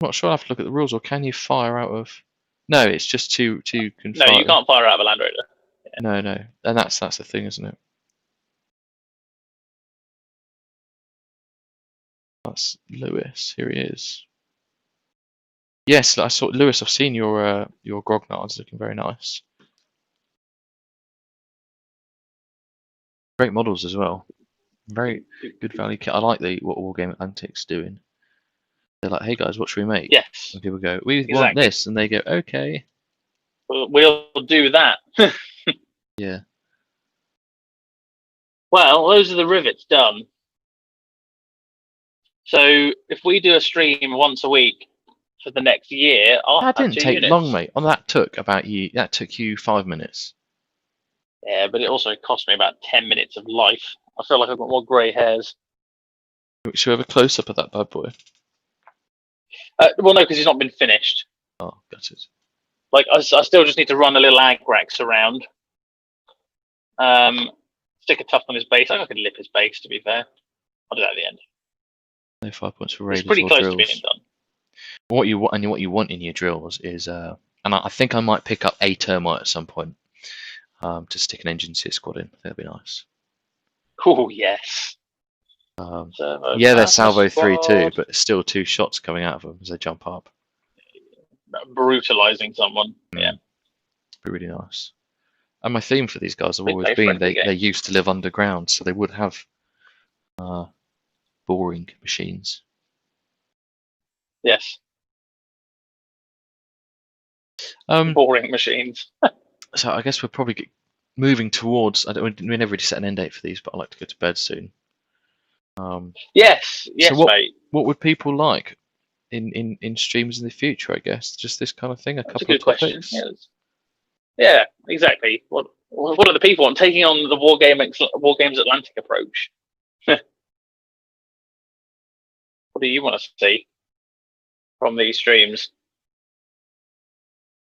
I'm not sure. I have to look at the rules. Or can you fire out of? No, it's just to No, confine. you can't fire out of a Land Raider. No, and that's the thing, isn't it? That's Lewis. Here he is. Yes, I saw Lewis. I've seen your grognards looking very nice. Great models as well. Very good value kit. I like what Wargame Atlantic's doing. They're like, hey guys, what should we make? Yes. And people go, we Exactly. want this, and they go, okay. We'll do that. Yeah. Well, those are the rivets done. So if we do a stream once a week for the next year, I'll That have didn't 2 take units. long, mate. That took you 5 minutes. Yeah, but it also cost me about 10 minutes of life. I feel like I've got more grey hairs. Should we have a close up of that bad boy? Well, no, because he's not been finished. Oh, got it. Like I still just need to run a little Agrax around. Stick a tuft on his base. I think I could lip his base. To be fair, I'll do that at the end. No 5 points for raiders. It's pretty or close drills. to being done. What you want in your drills is, and I think I might pick up a termite at some point, to stick an engine seer squad in. That'd be nice. Oh yes. Yeah, they're salvo 3 too, but still 2 shots coming out of them as they jump up. Brutalizing someone. Yeah. Be really nice. And my theme for these guys have They always play been friendly they games. used to live underground, so they would have boring machines. Yes. Um, Boring machines. So I guess we're probably moving towards. We never really set an end date for these, but I like to go to bed soon. Yes, so mate. What would people like in streams in the future? I guess just this kind of thing. That's a Couple good of topics. question. Yeah, exactly. What are the people want? Taking on the Wargames Atlantic approach. What do you want to see from these streams?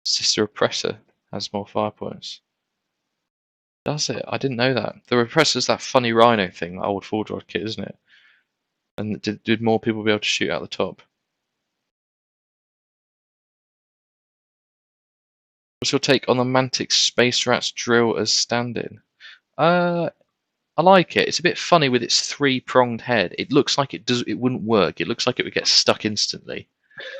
Sister Oppressor has more fire points. Does it? I didn't know that. The Repressor's that funny rhino thing, that old Forge Rod kit, isn't it? And did more people be able to shoot out the top? What's your take on the Mantic Space Rats drill as stand-in? I like it. It's a bit funny with its 3-pronged head. It looks like it wouldn't work. It looks like it would get stuck instantly.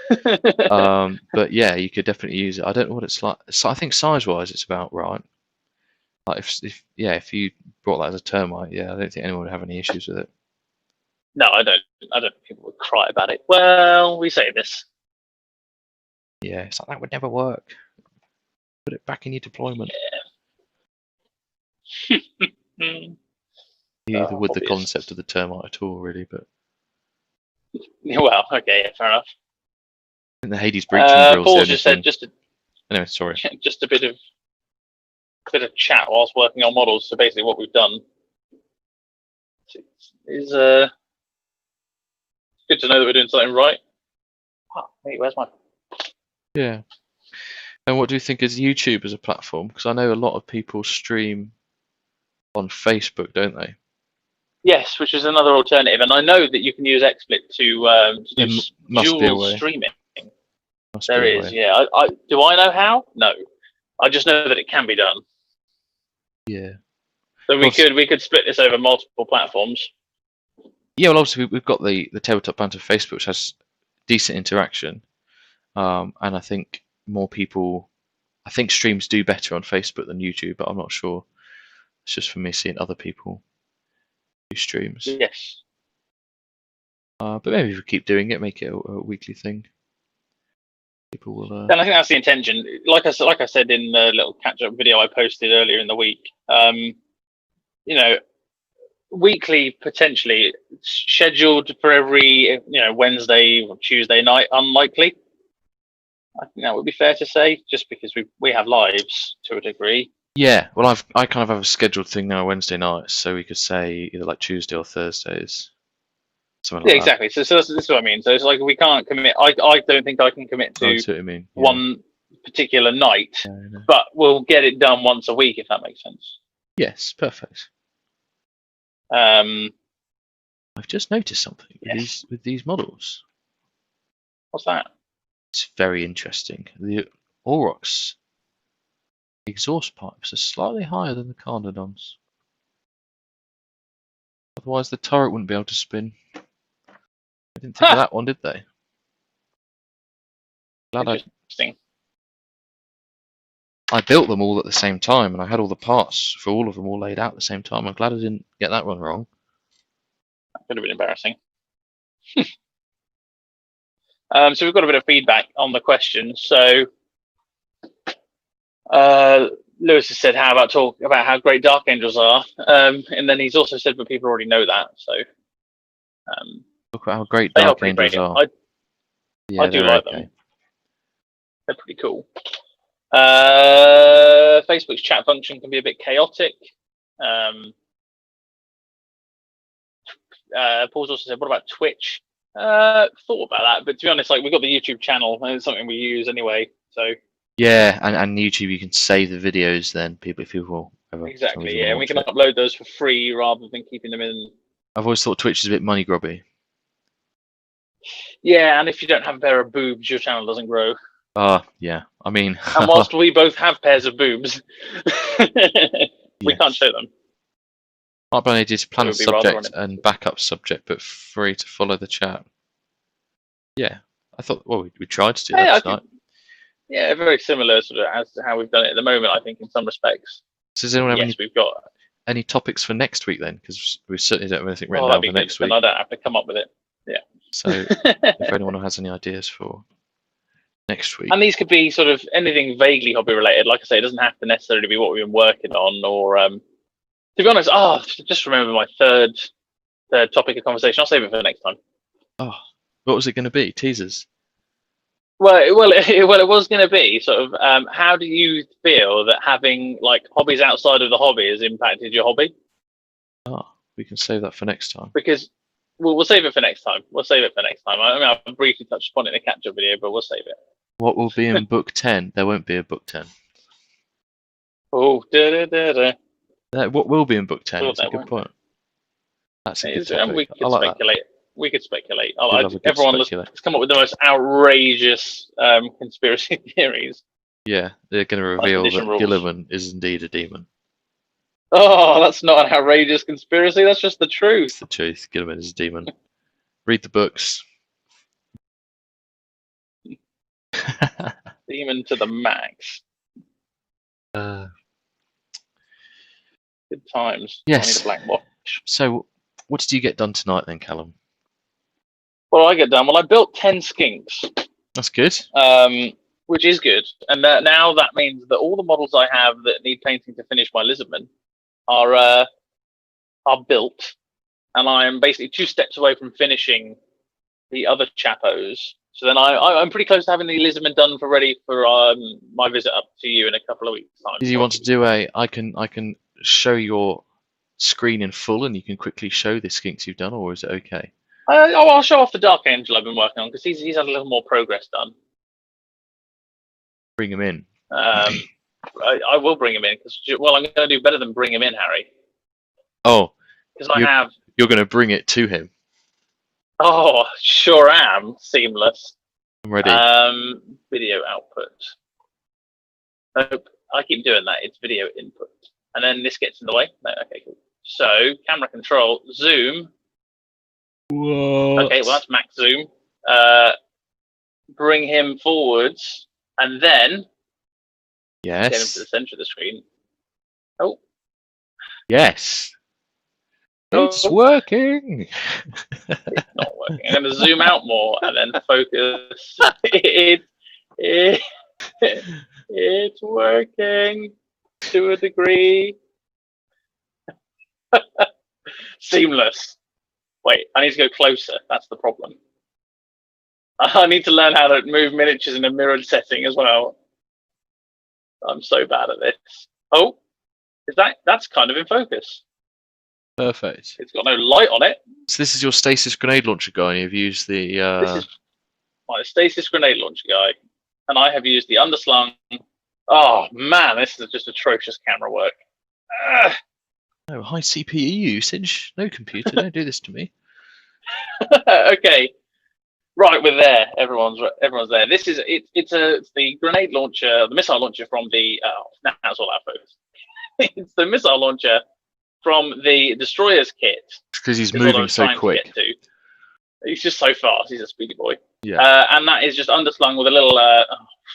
But yeah, you could definitely use it. I don't know what it's like. So I think size-wise, it's about right. Like if you brought that as a termite, yeah, I don't think anyone would have any issues with it. No, I don't think people would cry about it. Well, we say this. Yeah, it's like that would never work. Put it back in your deployment. Yeah. Neither would the concept of the termite at all, really. But well, okay, fair enough. I think the Hades breaching drills. Paul just said Anyway, sorry. Just a bit of chat whilst working on models. So basically, what we've done is good to know that we're doing something right. Oh, wait, where's my? Yeah. And what do you think is YouTube as a platform? Because I know a lot of people stream on Facebook, don't they? Yes, which is another alternative, and I know that you can use XSplit to do dual streaming. There is, yeah. Do I know how? No, I just know that it can be done. Yeah. So we could split this over multiple platforms. Yeah, well, obviously we've got the Tabletop Banter Facebook, which has decent interaction, and I think more people. I think streams do better on Facebook than YouTube, but I'm not sure. It's just for me seeing other people do streams. Yes. But maybe if we keep doing it, make it a weekly thing. People will. And I think that's the intention. Like I said in the little catch-up video I posted earlier in the week, weekly potentially scheduled for every Wednesday or Tuesday night. Unlikely. I think that would be fair to say, just because we have lives to a degree. Yeah, well, I kind of have a scheduled thing now Wednesday nights, so we could say either like Tuesday or Thursdays. Something like exactly. So this is what I mean. So it's like we can't commit. I don't think I can commit to one particular night, but we'll get it done once a week if that makes sense. Yes, perfect. I've just noticed something with these models. What's that? It's very interesting. Aurochs exhaust pipes are slightly higher than the Carnadons. Otherwise, the turret wouldn't be able to spin. They didn't think of that one, did they? Glad Interesting. I built them all at the same time, and I had all the parts for all of them all laid out at the same time. I'm glad I didn't get that one wrong. That could have been embarrassing. So we've got a bit of feedback on the question. So Lewis has said, "How about talk about how great Dark Angels are?" And then he's also said, "But people already know that." So Look at how great they are Dark pretty Angels great. are. I do like okay. them. They're pretty cool. Facebook's chat function can be a bit chaotic. Paul's also said, "What about Twitch?" Thought about that, but to be honest, like we've got the YouTube channel, and it's something we use anyway. So yeah, and YouTube, you can save the videos. Then if people ever exactly, yeah, and we can upload those for free rather than keeping them in. I've always thought Twitch is a bit money grubby. Yeah, and if you don't have a pair of boobs, your channel doesn't grow. Yeah. I mean, and whilst we both have pairs of boobs, we can't show them. Might be just plan a subject and backup subject, but free to follow the chat. Yeah, I thought. Well, we tried to do that tonight. Yeah, very similar sort of as to how we've done it at the moment. I think in some respects. So does anyone have any topics for next week then? Because we certainly don't have anything written down for next week. And I don't have to come up with it. Yeah. So if anyone has any ideas for next week, and these could be sort of anything vaguely hobby related. Like I say, it doesn't have to necessarily be what we've been working on, or to be honest, just remember my third topic of conversation. I'll save it for next time. Oh, what was it going to be? Teasers. Well, it was going to be sort of how do you feel that having like hobbies outside of the hobby has impacted your hobby? Oh, we can save that for next time. Because we'll save it for next time. I mean, I've briefly touched upon it in a catch-up video, but we'll save it. What will be in book 10? There won't be a book 10. Oh, What will be in book 10? That's a good point. That's a good topic. We could speculate. We could speculate. Everyone, let's come up with the most outrageous conspiracy theories. Yeah, they're going to reveal that Gilliman is indeed a demon. Oh, that's not an outrageous conspiracy. That's just the truth. It's the truth. Gilliman is a demon. Read the books. Demon to the max. Good times. Yes. I need a blank watch. So, what did you get done tonight then, Callum? Well, I built 10 skinks. That's good. Which is good. And now that means that all the models I have that need painting to finish my Lizardman are built. And I am basically 2 steps away from finishing the other chapos. So then I'm pretty close to having the Lizardman done ready for my visit up to you in a couple of weeks' time. Do you want to do I can show your screen in full and you can quickly show the skinks you've done, or is it okay? I'll show off the Dark Angel I've been working on because he's had a little more progress done. Bring him in. I will bring him in because I'm going to do better than bring him in, Harry. Oh, because you're going to bring it to him. Oh, sure am. Seamless. I'm ready. Video output. Nope, I keep doing that. It's video input, and then this gets in the way. No, okay, cool. So camera control, zoom. What? Okay, well that's max zoom. Bring him forwards, and then get him to the center of the screen. Oh, yes, it's working. It's not working. I'm going to zoom out more and then focus. It's working to a degree. Seamless. Wait, I need to go closer. That's the problem. I need to learn how to move miniatures in a mirrored setting as well. I'm so bad at this. Oh, that's kind of in focus. Perfect. It's got no light on it. So this is your stasis grenade launcher guy, and you've used the... This is my stasis grenade launcher guy, and I have used the underslung... Oh, man, this is just atrocious camera work. No, high CPU usage. No computer, don't do this to me. Okay. Right, we're there. Everyone's there. This is it's the grenade launcher, the missile launcher from the. Now it's all our focus. It's the missile launcher from the destroyer's kit. Because he's Is what I moving was so trying quick. to get to. He's just so fast. He's a speedy boy. Yeah. And that is just underslung with a little.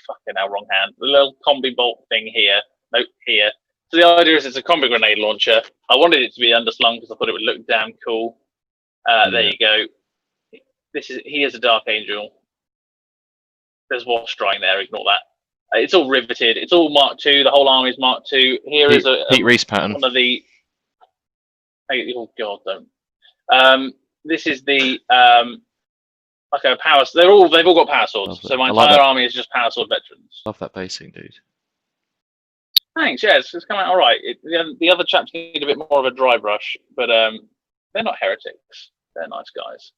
Fucking hell, wrong hand. A little combi bolt thing here. Nope, here. So the idea is it's a combi grenade launcher. I wanted it to be underslung because I thought it would look damn cool. There you go. He is a Dark Angel. There's wash drying there. Ignore that. It's all riveted. It's all Mark II. The whole army is Mark II. Here is Pete Reese pattern. one of the. Oh God, don't. This is the okay power. They've all got power swords. Lovely. So my like entire that. army is just power sword veterans. Love that basing, dude. Thanks. Yeah, it's come out all right. The other chaps need a bit more of a dry brush, but they're not heretics. They're nice guys.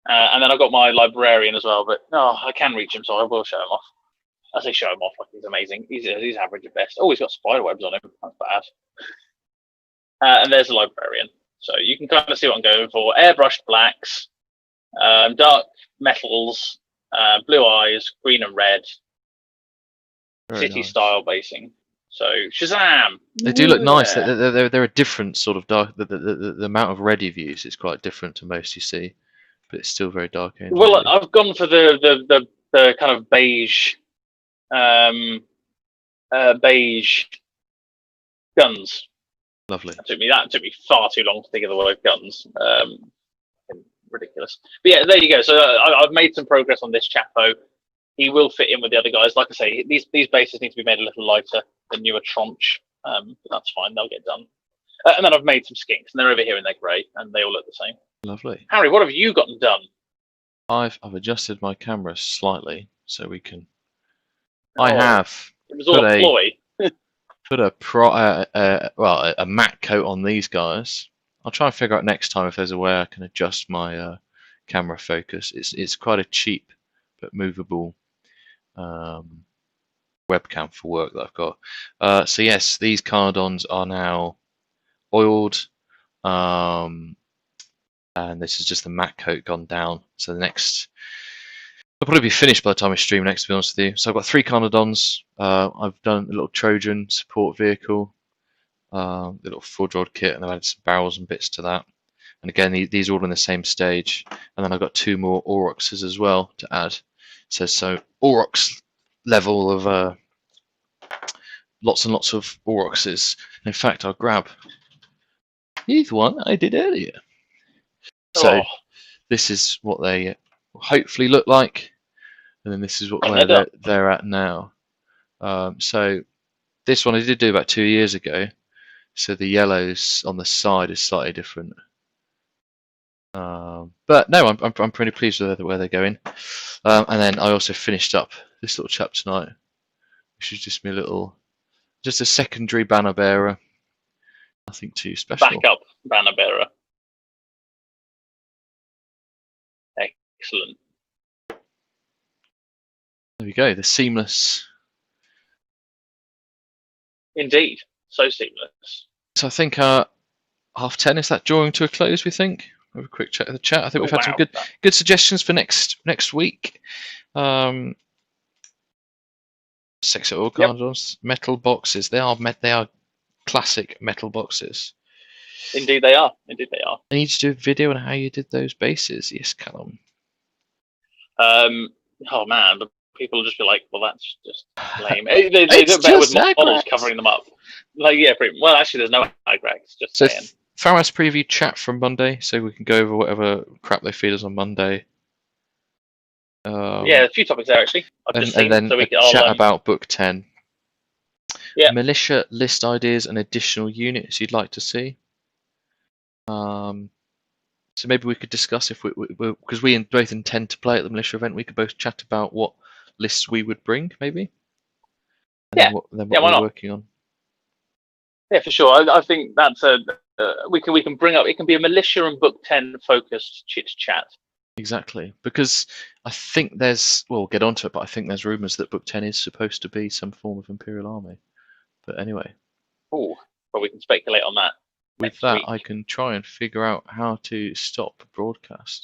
And then I've got my librarian as well, but I can reach him, so I will show him off. I say show him off like he's amazing. He's average at best. Oh, he's got spider webs on him. That's bad. And there's the librarian. So you can kind of see what I'm going for. Airbrushed blacks, dark metals, blue eyes, green and red. Very City nice. style basing. So Shazam! They do look nice. They're a different sort of dark. The amount of red you've used is quite different to most you see, but it's still very dark. Well, I've gone for the kind of beige, beige guns. Lovely. That took me far too long to think of the word guns. Ridiculous. But yeah, there you go. So I've made some progress on this chapo. He will fit in with the other guys. Like I say, these bases need to be made a little lighter than newer Tronch, but that's fine. They'll get done. And then I've made some skinks, and they're over here in their grey, and they all look the same. Lovely. Harry, what have you gotten done? I've adjusted my camera slightly so we can. I have. It was all a ploy. Put a matte coat on these guys. I'll try and figure out next time if there's a way I can adjust my camera focus. It's quite a cheap but movable webcam for work that I've got. So yes, these Carnadons are now oiled, and this is just the matte coat gone down. So the next, I'll probably be finished by the time I stream next, to be honest with you. So I've got 3 Carnadons. I've done a little Trojan support vehicle, the little forge rod kit, and I've added some barrels and bits to that. And again, these are all in the same stage. And then I've got 2 more Aurochs as well to add. So Aurochs level of lots and lots of Aurochs. In fact, I'll grab the one I did earlier. So this is what they hopefully look like, and then this is where they're at now. So this one I did do about 2 years ago. So the yellows on the side is slightly different. But no, I'm pretty pleased with where they're going. And then I also finished up this little chap tonight, which is just just a secondary banner bearer. Nothing too special. Backup banner bearer. Excellent. There we go. The seamless. Indeed, so seamless. So I think 10:30 is that drawing to a close. We think. Have a quick check of the chat. I think we've had some good suggestions for next week. Sexy Carnadons, metal boxes. They are classic metal boxes. Indeed they are. I need to do a video on how you did those bases. Yes, Callum. Oh man, but people will just be like, "Well, that's just lame." They do better with models covering them up. Like, yeah, well, actually, there's no agrax. Just so saying. Farah's preview chat from Monday, so we can go over whatever crap they feed us on Monday. Yeah, a few topics there actually. And then so chat about Book 10. Yeah. Militia list ideas and additional units you'd like to see. So maybe we could discuss if because we both intend to play at the militia event. We could both chat about what lists we would bring, maybe. And what we're working on. Yeah, for sure. I think that's we can bring up. It can be a militia and Book 10 focused chit chat. Exactly, because I think we'll get onto it, but I think there's rumours that Book 10 is supposed to be some form of Imperial Army. But anyway. Oh, well, we can speculate on that. With that, I can try and figure out how to stop broadcast.